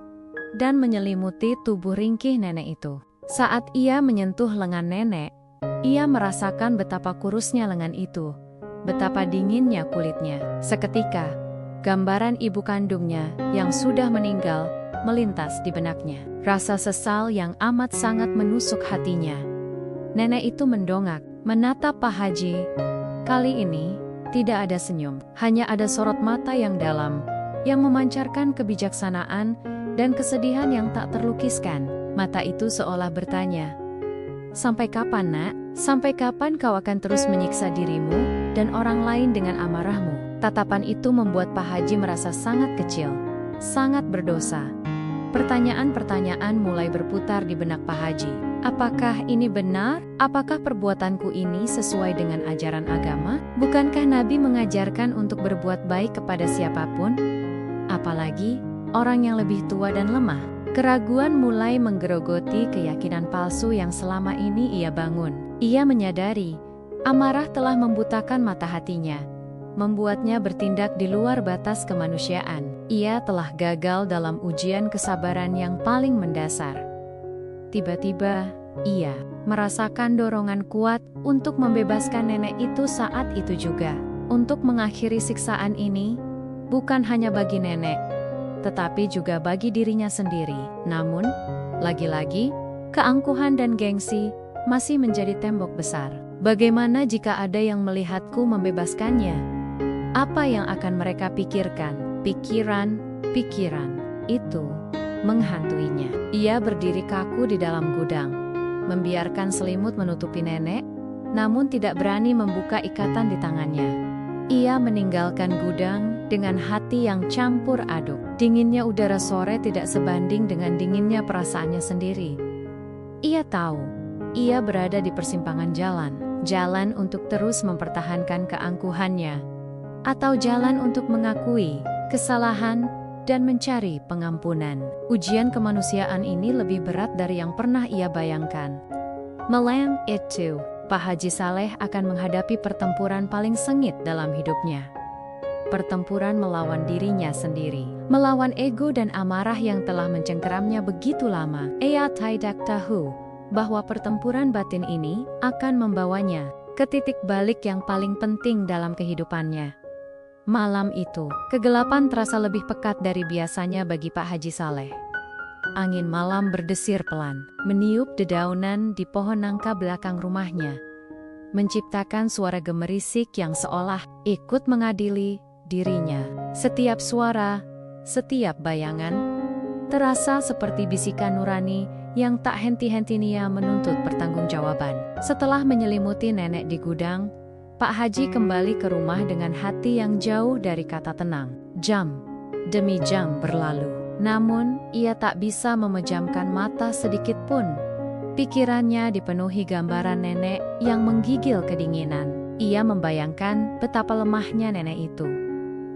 dan menyelimuti tubuh ringkih nenek itu. Saat ia menyentuh lengan nenek, ia merasakan betapa kurusnya lengan itu, betapa dinginnya kulitnya. Seketika, gambaran ibu kandungnya yang sudah meninggal melintas di benaknya. Rasa sesal yang amat sangat menusuk hatinya. Nenek itu mendongak, menatap Pak Haji. Kali ini, tidak ada senyum, hanya ada sorot mata yang dalam, yang memancarkan kebijaksanaan dan kesedihan yang tak terlukiskan. Mata itu seolah bertanya, Sampai kapan, Nak? Sampai kapan kau akan terus menyiksa dirimu dan orang lain dengan amarahmu? Tatapan itu membuat Pak Haji merasa sangat kecil, sangat berdosa. Pertanyaan-pertanyaan mulai berputar di benak Pak Haji. Apakah ini benar? Apakah perbuatanku ini sesuai dengan ajaran agama? Bukankah Nabi mengajarkan untuk berbuat baik kepada siapapun? Apalagi orang yang lebih tua dan lemah. Keraguan mulai menggerogoti keyakinan palsu yang selama ini ia bangun. Ia menyadari, amarah telah membutakan mata hatinya, membuatnya bertindak di luar batas kemanusiaan. Ia telah gagal dalam ujian kesabaran yang paling mendasar. Tiba-tiba, ia merasakan dorongan kuat untuk membebaskan nenek itu saat itu juga. Untuk mengakhiri siksaan ini, bukan hanya bagi nenek, tetapi juga bagi dirinya sendiri. Namun, lagi-lagi, keangkuhan dan gengsi masih menjadi tembok besar. Bagaimana jika ada yang melihatku membebaskannya? Apa yang akan mereka pikirkan? Pikiran itu menghantuinya. Ia berdiri kaku di dalam gudang, membiarkan selimut menutupi nenek, namun tidak berani membuka ikatan di tangannya. Ia meninggalkan gudang dengan hati yang campur aduk. Dinginnya udara sore tidak sebanding dengan dinginnya perasaannya sendiri. Ia tahu, ia berada di persimpangan jalan untuk terus mempertahankan keangkuhannya, atau jalan untuk mengakui kesalahan dan mencari pengampunan. Ujian kemanusiaan ini lebih berat dari yang pernah ia bayangkan. Malam itu, Pak Haji Saleh akan menghadapi pertempuran paling sengit dalam hidupnya. Pertempuran melawan dirinya sendiri, melawan ego dan amarah yang telah mencengkeramnya begitu lama. Ia tidak tahu bahwa pertempuran batin ini akan membawanya ke titik balik yang paling penting dalam kehidupannya. Malam itu, kegelapan terasa lebih pekat dari biasanya bagi Pak Haji Saleh. Angin malam berdesir pelan, meniup dedaunan di pohon nangka belakang rumahnya, menciptakan suara gemerisik yang seolah ikut mengadili dirinya. Setiap suara, setiap bayangan, terasa seperti bisikan nurani yang tak henti-hentinya menuntut pertanggungjawaban. Setelah menyelimuti nenek di gudang, Pak Haji kembali ke rumah dengan hati yang jauh dari kata tenang. Jam demi jam berlalu, namun ia tak bisa memejamkan mata sedikit pun. Pikirannya dipenuhi gambaran nenek yang menggigil kedinginan. Ia membayangkan betapa lemahnya nenek itu,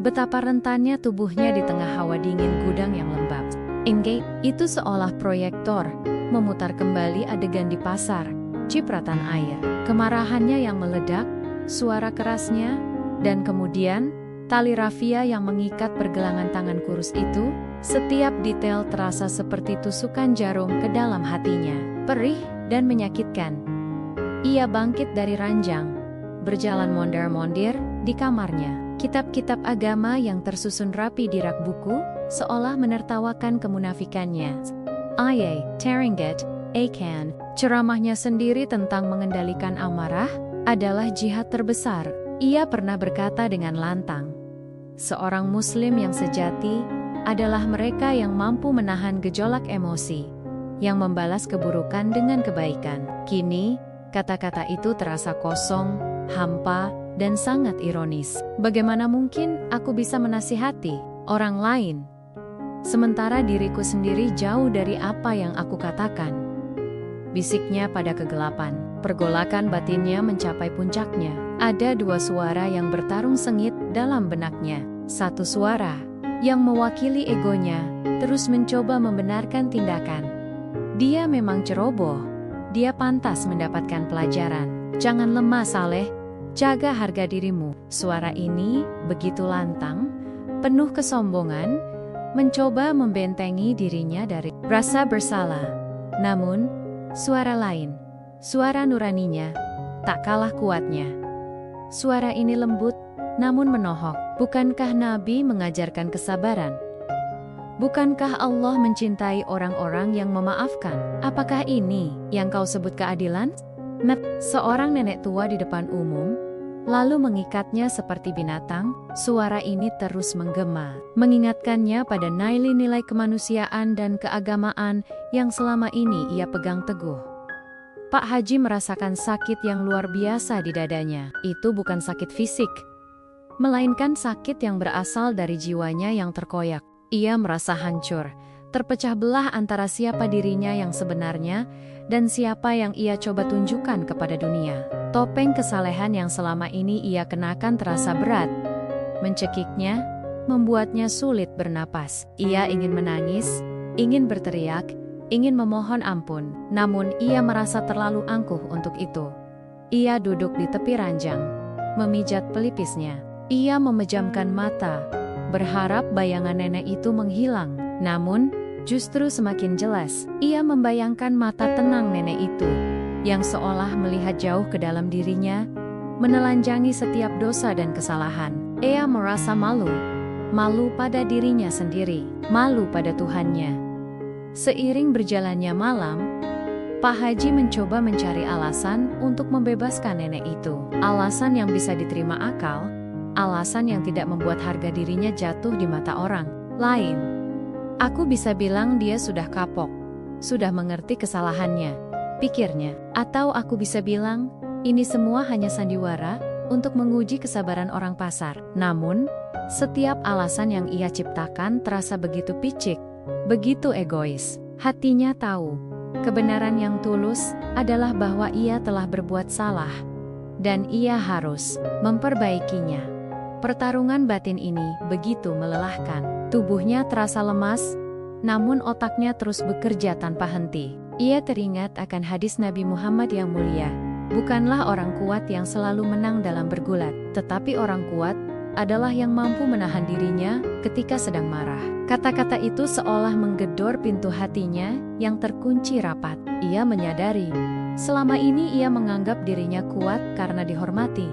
betapa rentannya tubuhnya di tengah hawa dingin gudang yang lembab. Engage itu seolah proyektor, memutar kembali adegan di pasar, cipratan air, kemarahannya yang meledak, suara kerasnya, dan kemudian tali rafia yang mengikat pergelangan tangan kurus itu. Setiap detail terasa seperti tusukan jarum ke dalam hatinya, perih dan menyakitkan. Ia bangkit dari ranjang, berjalan mondar-mondir di kamarnya. Kitab-kitab agama yang tersusun rapi di rak buku seolah menertawakan kemunafikannya. Ayah Taringet Akan, ceramahnya sendiri tentang mengendalikan amarah, adalah jihad terbesar. Ia pernah berkata dengan lantang, seorang muslim yang sejati adalah mereka yang mampu menahan gejolak emosi, yang membalas keburukan dengan kebaikan. Kini, kata-kata itu terasa kosong, hampa, dan sangat ironis. Bagaimana mungkin aku bisa menasihati orang lain, sementara diriku sendiri jauh dari apa yang aku katakan? Bisiknya pada kegelapan. Pergolakan batinnya mencapai puncaknya. Ada dua suara yang bertarung sengit dalam benaknya. Satu suara yang mewakili egonya terus mencoba membenarkan tindakan. Dia memang ceroboh. Dia pantas mendapatkan pelajaran. Jangan lemah, Saleh. Jaga harga dirimu. Suara ini begitu lantang, penuh kesombongan, mencoba membentengi dirinya dari rasa bersalah. Namun, suara lain, suara nuraninya, tak kalah kuatnya. Suara ini lembut, namun menohok. Bukankah Nabi mengajarkan kesabaran? Bukankah Allah mencintai orang-orang yang memaafkan? Apakah ini yang kau sebut keadilan? Seorang nenek tua di depan umum, lalu mengikatnya seperti binatang. Suara ini terus menggema, mengingatkannya pada nilai-nilai kemanusiaan dan keagamaan yang selama ini ia pegang teguh. Pak Haji merasakan sakit yang luar biasa di dadanya. Itu bukan sakit fisik, melainkan sakit yang berasal dari jiwanya yang terkoyak. Ia merasa hancur, terpecah belah antara siapa dirinya yang sebenarnya dan siapa yang ia coba tunjukkan kepada dunia. Topeng kesalehan yang selama ini ia kenakan terasa berat. Mencekiknya, membuatnya sulit bernapas. Ia ingin menangis, ingin berteriak, ingin memohon ampun, namun ia merasa terlalu angkuh untuk itu. Ia duduk di tepi ranjang, memijat pelipisnya. Ia memejamkan mata, berharap bayangan nenek itu menghilang. Namun, justru semakin jelas, ia membayangkan mata tenang nenek itu, yang seolah melihat jauh ke dalam dirinya, menelanjangi setiap dosa dan kesalahan. Ia merasa malu, malu pada dirinya sendiri, malu pada Tuhannya. Seiring berjalannya malam, Pak Haji mencoba mencari alasan untuk membebaskan nenek itu. Alasan yang bisa diterima akal, alasan yang tidak membuat harga dirinya jatuh di mata orang lain. Aku bisa bilang dia sudah kapok, sudah mengerti kesalahannya, pikirnya. Atau aku bisa bilang, ini semua hanya sandiwara untuk menguji kesabaran orang pasar. Namun, setiap alasan yang ia ciptakan terasa begitu picik, begitu egois. Hatinya tahu, kebenaran yang tulus adalah bahwa ia telah berbuat salah, dan ia harus memperbaikinya. Pertarungan batin ini begitu melelahkan. Tubuhnya terasa lemas, namun otaknya terus bekerja tanpa henti. Ia teringat akan hadis Nabi Muhammad yang mulia. Bukanlah orang kuat yang selalu menang dalam bergulat, tetapi orang kuat adalah yang mampu menahan dirinya ketika sedang marah. Kata-kata itu seolah menggedor pintu hatinya yang terkunci rapat. Ia menyadari, selama ini ia menganggap dirinya kuat karena dihormati,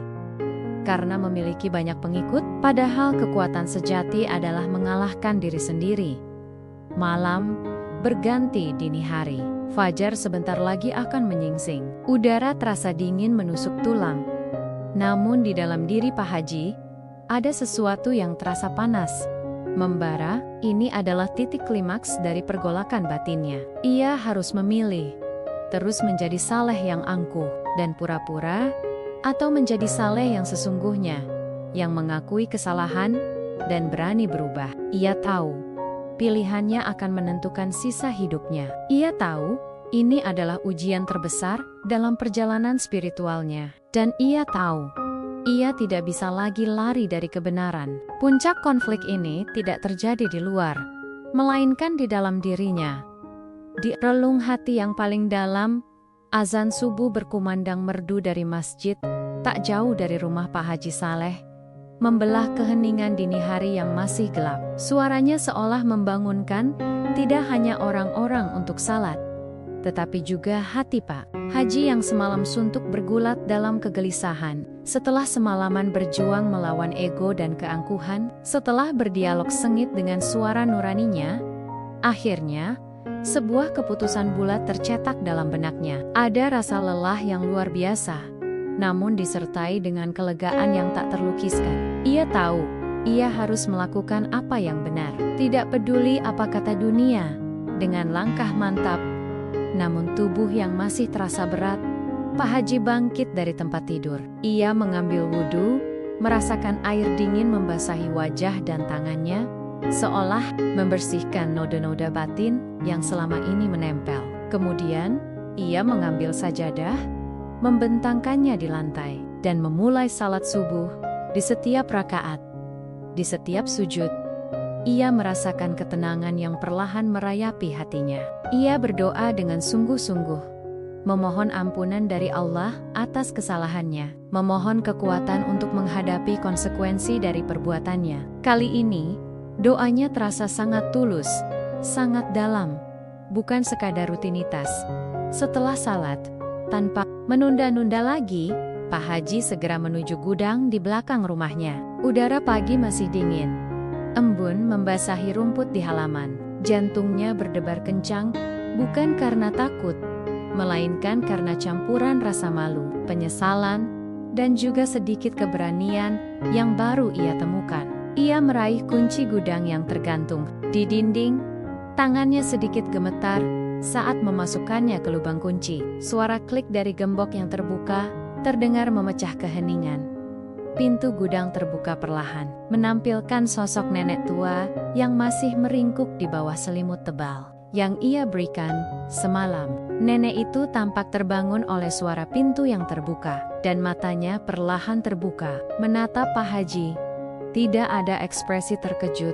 karena memiliki banyak pengikut, padahal kekuatan sejati adalah mengalahkan diri sendiri. Malam berganti dini hari. Fajar sebentar lagi akan menyingsing. Udara terasa dingin menusuk tulang. Namun di dalam diri Pak Haji, ada sesuatu yang terasa panas, membara. Ini adalah titik klimaks dari pergolakan batinnya. Ia harus memilih, terus menjadi saleh yang angkuh dan pura-pura, atau menjadi saleh yang sesungguhnya, yang mengakui kesalahan dan berani berubah. Ia tahu, pilihannya akan menentukan sisa hidupnya. Ia tahu, ini adalah ujian terbesar dalam perjalanan spiritualnya. Dan ia tahu, ia tidak bisa lagi lari dari kebenaran. Puncak konflik ini tidak terjadi di luar, melainkan di dalam dirinya. Di relung hati yang paling dalam, azan subuh berkumandang merdu dari masjid, tak jauh dari rumah Pak Haji Saleh, membelah keheningan dini hari yang masih gelap. Suaranya seolah membangunkan tidak hanya orang-orang untuk salat, tetapi juga hati Pak Haji yang semalam suntuk bergulat dalam kegelisahan. Setelah semalaman berjuang melawan ego dan keangkuhan, setelah berdialog sengit dengan suara nuraninya, akhirnya sebuah keputusan bulat tercetak dalam benaknya. Ada rasa lelah yang luar biasa, namun disertai dengan kelegaan yang tak terlukiskan. Ia tahu, ia harus melakukan apa yang benar. Tidak peduli apa kata dunia. Dengan langkah mantap, namun tubuh yang masih terasa berat, Pak Haji bangkit dari tempat tidur. Ia mengambil wudhu, merasakan air dingin membasahi wajah dan tangannya, seolah membersihkan noda-noda batin yang selama ini menempel. Kemudian, ia mengambil sajadah, membentangkannya di lantai, dan memulai salat subuh. Di setiap rakaat, di setiap sujud, ia merasakan ketenangan yang perlahan merayapi hatinya. Ia berdoa dengan sungguh-sungguh, memohon ampunan dari Allah atas kesalahannya, memohon kekuatan untuk menghadapi konsekuensi dari perbuatannya. Kali ini, doanya terasa sangat tulus, sangat dalam, bukan sekadar rutinitas. Setelah salat, tanpa menunda-nunda lagi, Pak Haji segera menuju gudang di belakang rumahnya. Udara pagi masih dingin, embun membasahi rumput di halaman. Jantungnya berdebar kencang, bukan karena takut, melainkan karena campuran rasa malu, penyesalan, dan juga sedikit keberanian yang baru ia temukan. Ia meraih kunci gudang yang tergantung di dinding, tangannya sedikit gemetar, saat memasukkannya ke lubang kunci. Suara klik dari gembok yang terbuka terdengar memecah keheningan. Pintu gudang terbuka perlahan, menampilkan sosok nenek tua yang masih meringkuk di bawah selimut tebal yang ia berikan semalam. Nenek itu tampak terbangun oleh suara pintu yang terbuka, dan matanya perlahan terbuka, menatap Pak Haji. Tidak ada ekspresi terkejut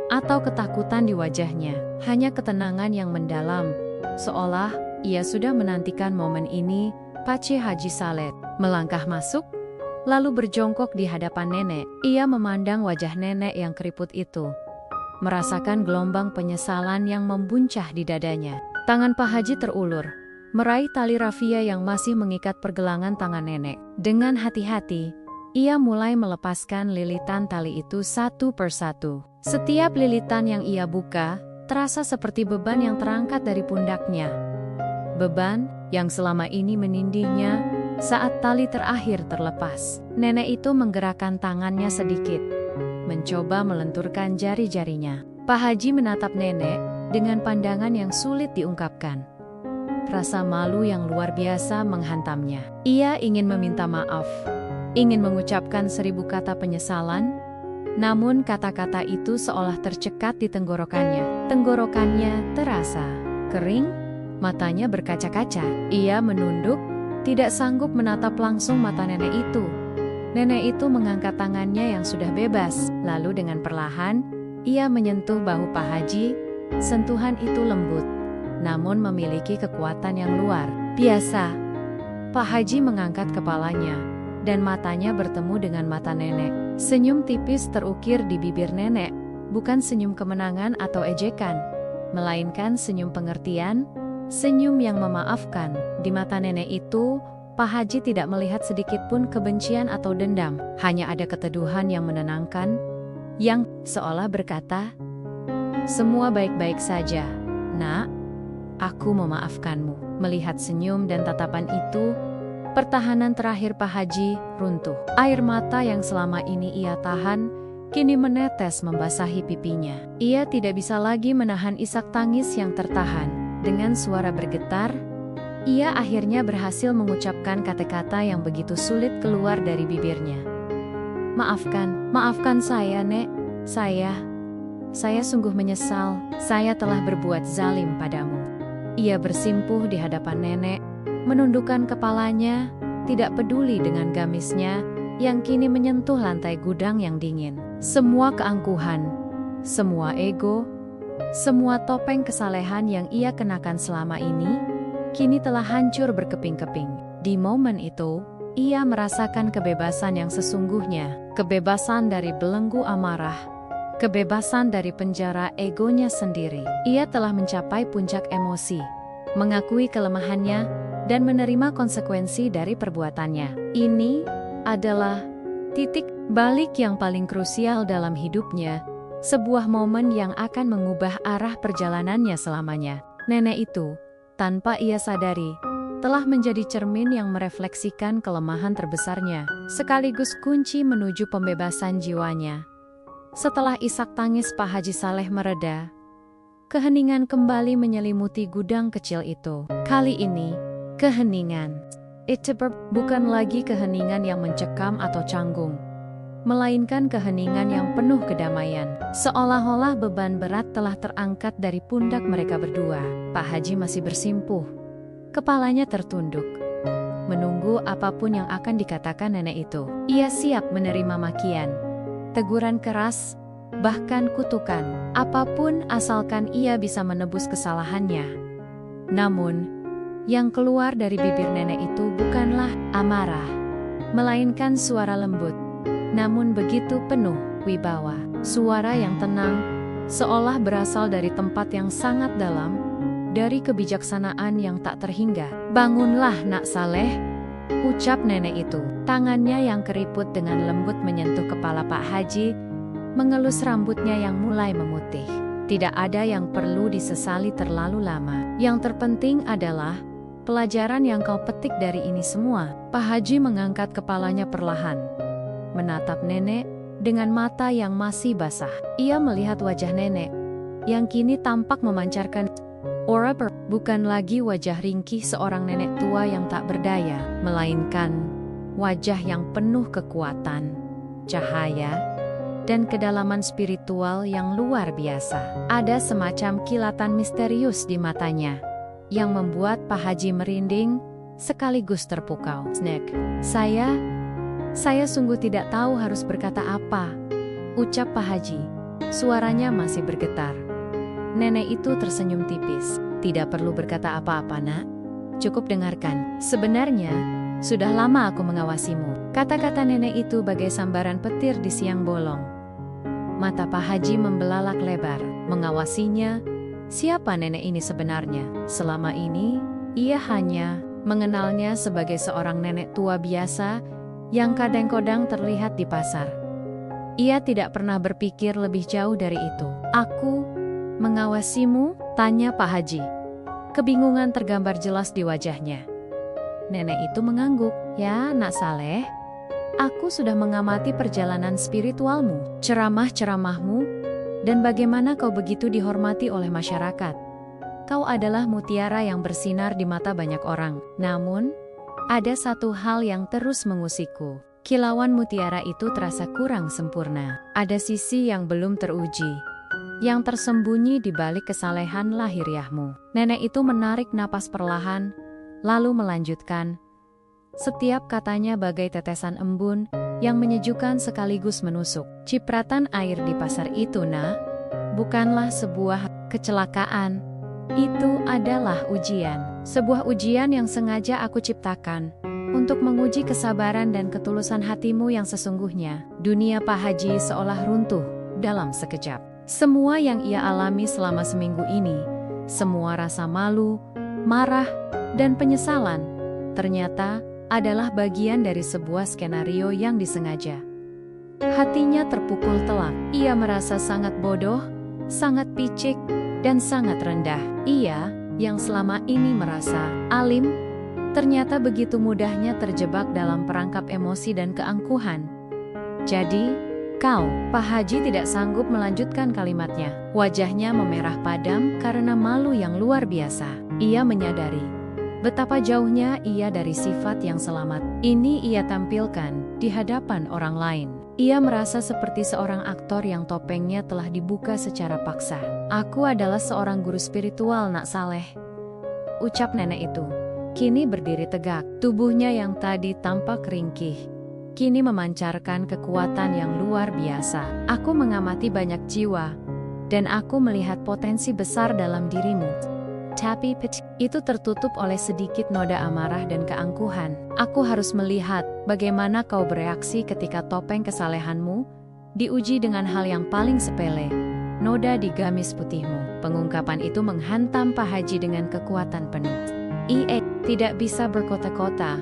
atau ketakutan di wajahnya, hanya ketenangan yang mendalam, seolah ia sudah menantikan momen ini. Pak Haji Saleh melangkah masuk, lalu berjongkok di hadapan nenek. Ia memandang wajah nenek yang keriput itu, merasakan gelombang penyesalan yang membuncah di dadanya. Tangan Pak Haji terulur, meraih tali rafia yang masih mengikat pergelangan tangan nenek. Dengan hati-hati, ia mulai melepaskan lilitan tali itu satu persatu. Setiap lilitan yang ia buka, terasa seperti beban yang terangkat dari pundaknya. Beban yang selama ini menindihnya saat tali terakhir terlepas. Nenek itu menggerakkan tangannya sedikit, mencoba melenturkan jari-jarinya. Pak Haji menatap nenek dengan pandangan yang sulit diungkapkan. Rasa malu yang luar biasa menghantamnya. Ia ingin meminta maaf, ingin mengucapkan 1000 kata penyesalan, namun kata-kata itu seolah tercekat di tenggorokannya. Tenggorokannya terasa kering, matanya berkaca-kaca. Ia menunduk, tidak sanggup menatap langsung mata nenek itu. Nenek itu mengangkat tangannya yang sudah bebas, lalu dengan perlahan, ia menyentuh bahu Pak Haji. Sentuhan itu lembut, namun memiliki kekuatan yang luar biasa. Pak Haji mengangkat kepalanya, dan matanya bertemu dengan mata nenek. Senyum tipis terukir di bibir nenek, bukan senyum kemenangan atau ejekan, melainkan senyum pengertian, senyum yang memaafkan. Di mata nenek itu, Pak Haji tidak melihat sedikit pun kebencian atau dendam, hanya ada keteduhan yang menenangkan, yang seolah berkata, "Semua baik-baik saja, Nak. Aku memaafkanmu." Melihat senyum dan tatapan itu, pertahanan terakhir Pak Haji runtuh. Air mata yang selama ini ia tahan, kini menetes membasahi pipinya. Ia tidak bisa lagi menahan isak tangis yang tertahan. Dengan suara bergetar, ia akhirnya berhasil mengucapkan kata-kata yang begitu sulit keluar dari bibirnya. Maafkan saya, Nek. Saya sungguh menyesal, saya telah berbuat zalim padamu." Ia bersimpuh di hadapan nenek, menundukkan kepalanya, tidak peduli dengan gamisnya yang kini menyentuh lantai gudang yang dingin. Semua keangkuhan, semua ego, semua topeng kesalehan yang ia kenakan selama ini, kini telah hancur berkeping-keping. Di momen itu, ia merasakan kebebasan yang sesungguhnya, kebebasan dari belenggu amarah, kebebasan dari penjara egonya sendiri. Ia telah mencapai puncak emosi, mengakui kelemahannya, dan menerima konsekuensi dari perbuatannya. Ini adalah titik balik yang paling krusial dalam hidupnya, sebuah momen yang akan mengubah arah perjalanannya selamanya. Nenek itu, tanpa ia sadari, telah menjadi cermin yang merefleksikan kelemahan terbesarnya, sekaligus kunci menuju pembebasan jiwanya. Setelah isak tangis Pak Haji Saleh mereda, keheningan kembali menyelimuti gudang kecil itu. Kali ini, keheningan itu bukan lagi keheningan yang mencekam atau canggung, melainkan keheningan yang penuh kedamaian. Seolah-olah beban berat telah terangkat dari pundak mereka berdua. Pak Haji masih bersimpuh, kepalanya tertunduk, menunggu apapun yang akan dikatakan nenek itu. Ia siap menerima makian, teguran keras, bahkan kutukan, apapun asalkan ia bisa menebus kesalahannya. Namun, yang keluar dari bibir nenek itu bukanlah amarah, melainkan suara lembut, namun begitu penuh wibawa. Suara yang tenang, seolah berasal dari tempat yang sangat dalam, dari kebijaksanaan yang tak terhingga. "Bangunlah, Nak Saleh," ucap nenek itu. Tangannya yang keriput dengan lembut menyentuh kepala Pak Haji, mengelus rambutnya yang mulai memutih. Tidak ada yang perlu disesali terlalu lama. Yang terpenting adalah pelajaran yang kau petik dari ini semua. Pak Haji mengangkat kepalanya perlahan, menatap nenek dengan mata yang masih basah. Ia melihat wajah nenek, yang kini tampak memancarkan Bukan lagi wajah ringkih seorang nenek tua yang tak berdaya, melainkan wajah yang penuh kekuatan, cahaya, dan kedalaman spiritual yang luar biasa. Ada semacam kilatan misterius di matanya, yang membuat Pak Haji merinding, sekaligus terpukau. Saya sungguh tidak tahu harus berkata apa, ucap Pak Haji. Suaranya masih bergetar. Nenek itu tersenyum tipis. Tidak perlu berkata apa-apa, nak. Cukup dengarkan. Sebenarnya, sudah lama aku mengawasimu. Kata-kata nenek itu bagai sambaran petir di siang bolong. Mata Pak Haji membelalak lebar. Mengawasinya, siapa nenek ini sebenarnya? Selama ini, ia hanya mengenalnya sebagai seorang nenek tua biasa yang kadang-kadang terlihat di pasar. Ia tidak pernah berpikir lebih jauh dari itu. Aku mengawasimu? Tanya Pak Haji. Kebingungan tergambar jelas di wajahnya. Nenek itu mengangguk. Ya, Nak Saleh, aku sudah mengamati perjalanan spiritualmu, ceramah-ceramahmu, dan bagaimana kau begitu dihormati oleh masyarakat. Kau adalah mutiara yang bersinar di mata banyak orang. Namun, ada satu hal yang terus mengusikku. Kilauan mutiara itu terasa kurang sempurna. Ada sisi yang belum teruji, yang tersembunyi di balik kesalehan lahiriahmu. Nenek itu menarik napas perlahan, lalu melanjutkan. Setiap katanya bagai tetesan embun yang menyejukkan sekaligus menusuk. Cipratan air di pasar itu, nak, bukanlah sebuah kecelakaan. Itu adalah ujian. Sebuah ujian yang sengaja aku ciptakan untuk menguji kesabaran dan ketulusan hatimu yang sesungguhnya. Dunia Pak Haji seolah runtuh dalam sekejap. Semua yang ia alami selama seminggu ini, semua rasa malu, marah, dan penyesalan, ternyata adalah bagian dari sebuah skenario yang disengaja. Hatinya terpukul telak. Ia merasa sangat bodoh, sangat picik, dan sangat rendah. Ia, yang selama ini merasa alim, ternyata begitu mudahnya terjebak dalam perangkap emosi dan keangkuhan. Jadi, Pak Haji tidak sanggup melanjutkan kalimatnya. Wajahnya memerah padam karena malu yang luar biasa. Ia menyadari betapa jauhnya ia dari sifat yang selamat ini ia tampilkan di hadapan orang lain. Ia merasa seperti seorang aktor yang topengnya telah dibuka secara paksa. Aku adalah seorang guru spiritual, Nak Saleh, ucap nenek itu. Kini berdiri tegak. Tubuhnya yang tadi tampak ringkih kini memancarkan kekuatan yang luar biasa. Aku mengamati banyak jiwa, dan aku melihat potensi besar dalam dirimu. Tapi itu tertutup oleh sedikit noda amarah dan keangkuhan. Aku harus melihat bagaimana kau bereaksi ketika topeng kesalehanmu diuji dengan hal yang paling sepele, noda di gamis putihmu. Pengungkapan itu menghantam Pak Haji dengan kekuatan penuh. Ia tidak bisa berkota-kota,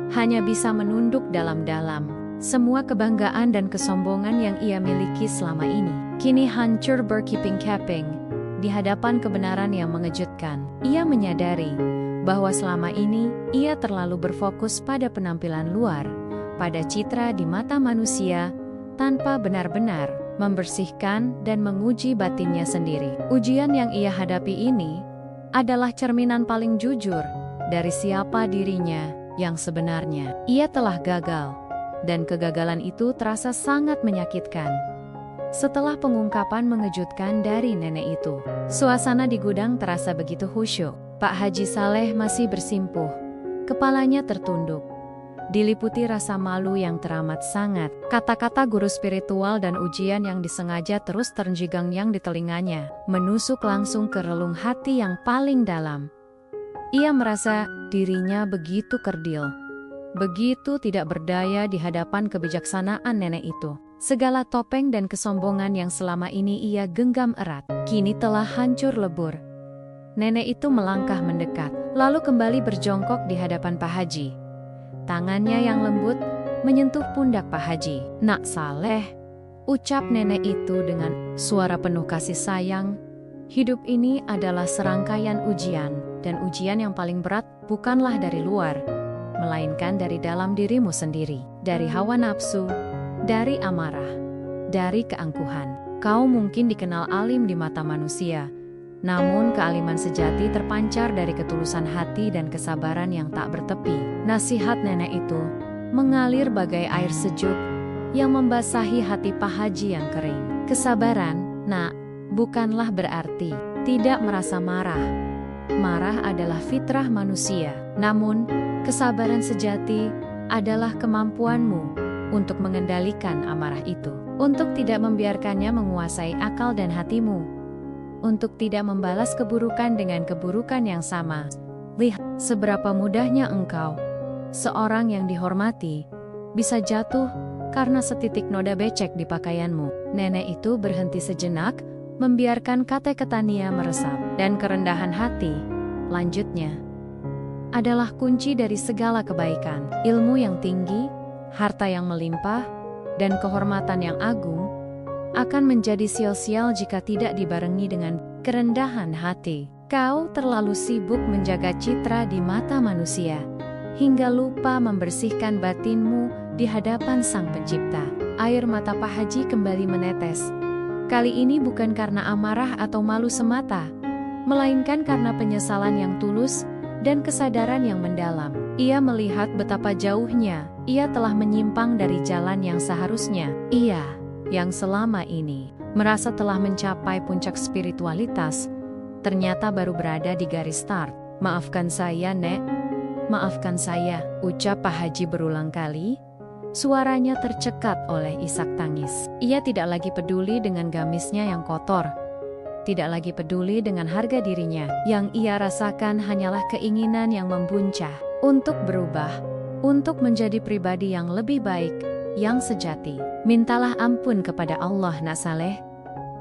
hanya bisa menunduk dalam-dalam. Semua kebanggaan dan kesombongan yang ia miliki selama ini kini hancur berkeping-keping di hadapan kebenaran yang mengejutkan. Ia menyadari bahwa selama ini ia terlalu berfokus pada penampilan luar, pada citra di mata manusia, tanpa benar-benar membersihkan dan menguji batinnya sendiri. Ujian yang ia hadapi ini adalah cerminan paling jujur dari siapa dirinya yang sebenarnya. Ia telah gagal, dan kegagalan itu terasa sangat menyakitkan. Setelah pengungkapan mengejutkan dari nenek itu, suasana di gudang terasa begitu khusyuk. Pak Haji Saleh masih bersimpuh, kepalanya tertunduk, diliputi rasa malu yang teramat sangat. Kata-kata guru spiritual dan ujian yang disengaja terus terjigang-yang di telinganya, menusuk langsung ke relung hati yang paling dalam. Ia merasa dirinya begitu kerdil, begitu tidak berdaya di hadapan kebijaksanaan nenek itu. Segala topeng dan kesombongan yang selama ini ia genggam erat, kini telah hancur lebur. Nenek itu melangkah mendekat, lalu kembali berjongkok di hadapan Pak Haji. Tangannya yang lembut menyentuh pundak Pak Haji. Nak Saleh, ucap nenek itu dengan suara penuh kasih sayang. Hidup ini adalah serangkaian ujian, dan ujian yang paling berat bukanlah dari luar, melainkan dari dalam dirimu sendiri, dari hawa nafsu, dari amarah, dari keangkuhan. Kau mungkin dikenal alim di mata manusia, Namun kealiman sejati terpancar dari ketulusan hati dan kesabaran yang tak bertepi. Nasihat nenek itu mengalir bagai air sejuk yang membasahi hati Pak Haji yang kering. Kesabaran, nak, bukanlah berarti tidak merasa marah. Marah adalah fitrah manusia. Namun, kesabaran sejati adalah kemampuanmu untuk mengendalikan amarah itu, untuk tidak membiarkannya menguasai akal dan hatimu, untuk tidak membalas keburukan dengan keburukan yang sama. Lihat seberapa mudahnya engkau, seorang yang dihormati, bisa jatuh karena setitik noda becek di pakaianmu. Nenek itu berhenti sejenak, membiarkan kata-kata Nia meresap. Dan kerendahan hati, lanjutnya, adalah kunci dari segala kebaikan. Ilmu yang tinggi, harta yang melimpah, dan kehormatan yang agung akan menjadi sia-sia jika tidak dibarengi dengan kerendahan hati. Kau terlalu sibuk menjaga citra di mata manusia, hingga lupa membersihkan batinmu di hadapan Sang Pencipta. Air mata Pak Haji kembali menetes. Kali ini bukan karena amarah atau malu semata, melainkan karena penyesalan yang tulus dan kesadaran yang mendalam. Ia melihat betapa jauhnya ia telah menyimpang dari jalan yang seharusnya. Ia, yang selama ini merasa telah mencapai puncak spiritualitas, ternyata baru berada di garis start. Maafkan saya, Nek. Maafkan saya, ucap Pak Haji berulang kali. Suaranya tercekat oleh isak tangis. Ia tidak lagi peduli dengan gamisnya yang kotor. Tidak lagi peduli dengan harga dirinya. Yang ia rasakan hanyalah keinginan yang membuncah untuk berubah, untuk menjadi pribadi yang lebih baik, yang sejati. Mintalah ampun kepada Allah, nak saleh,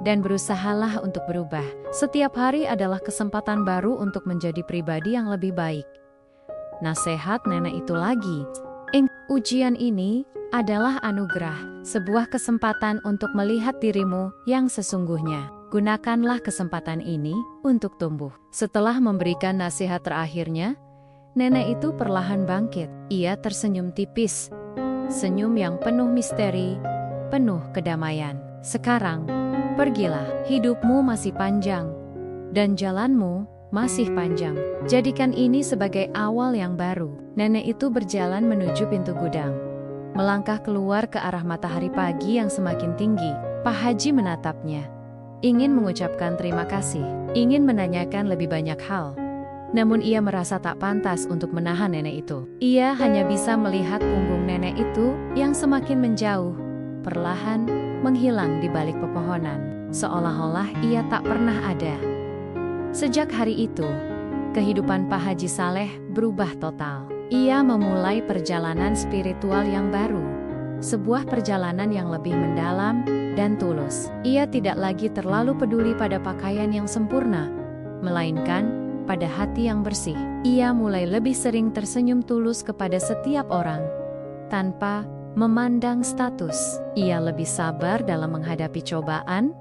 dan berusahalah untuk berubah. Setiap hari adalah kesempatan baru untuk menjadi pribadi yang lebih baik. Nasihat nenek itu lagi. Ujian ini adalah anugerah, sebuah kesempatan untuk melihat dirimu yang sesungguhnya. Gunakanlah kesempatan ini untuk tumbuh. Setelah memberikan nasihat terakhirnya, nenek itu perlahan bangkit. Ia tersenyum tipis, senyum yang penuh misteri, penuh kedamaian. Sekarang, pergilah. Hidupmu masih panjang, dan jalanmu masih panjang. Jadikan ini sebagai awal yang baru. Nenek itu berjalan menuju pintu gudang, melangkah keluar ke arah matahari pagi yang semakin tinggi. Pak Haji menatapnya, ingin mengucapkan terima kasih, ingin menanyakan lebih banyak hal. Namun ia merasa tak pantas untuk menahan nenek itu. Ia hanya bisa melihat punggung nenek itu yang semakin menjauh, perlahan menghilang di balik pepohonan, seolah-olah ia tak pernah ada. Sejak hari itu, kehidupan Pak Haji Saleh berubah total. Ia memulai perjalanan spiritual yang baru, sebuah perjalanan yang lebih mendalam dan tulus. Ia tidak lagi terlalu peduli pada pakaian yang sempurna, melainkan pada hati yang bersih. Ia mulai lebih sering tersenyum tulus kepada setiap orang, tanpa memandang status. Ia lebih sabar dalam menghadapi cobaan,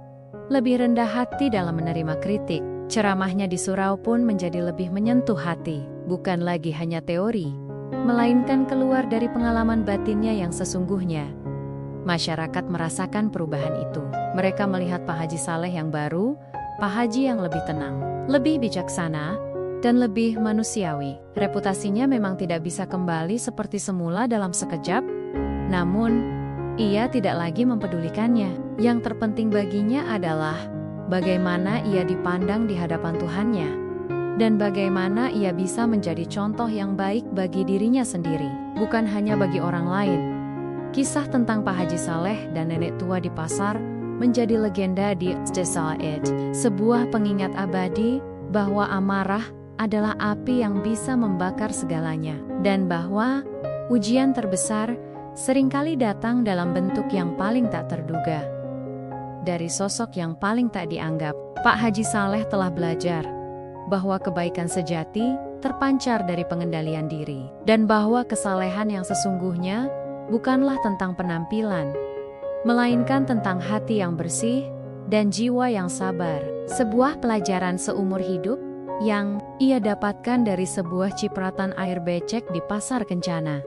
lebih rendah hati dalam menerima kritik. Ceramahnya di surau pun menjadi lebih menyentuh hati, bukan lagi hanya teori, melainkan keluar dari pengalaman batinnya yang sesungguhnya. Masyarakat merasakan perubahan itu. Mereka melihat Pak Haji Saleh yang baru, Pak Haji yang lebih tenang, lebih bijaksana, dan lebih manusiawi. Reputasinya memang tidak bisa kembali seperti semula dalam sekejap, namun ia tidak lagi mempedulikannya. Yang terpenting baginya adalah bagaimana ia dipandang di hadapan Tuhannya, dan bagaimana ia bisa menjadi contoh yang baik bagi dirinya sendiri, bukan hanya bagi orang lain. Kisah tentang Pak Haji Saleh dan nenek tua di pasar menjadi legenda di Desa Ed, sebuah pengingat abadi bahwa amarah adalah api yang bisa membakar segalanya, dan bahwa ujian terbesar seringkali datang dalam bentuk yang paling tak terduga. Dari sosok yang paling tak dianggap, Pak Haji Saleh telah belajar bahwa kebaikan sejati terpancar dari pengendalian diri, dan bahwa kesalehan yang sesungguhnya bukanlah tentang penampilan, melainkan tentang hati yang bersih dan jiwa yang sabar. Sebuah pelajaran seumur hidup yang ia dapatkan dari sebuah cipratan air becek di Pasar Kencana.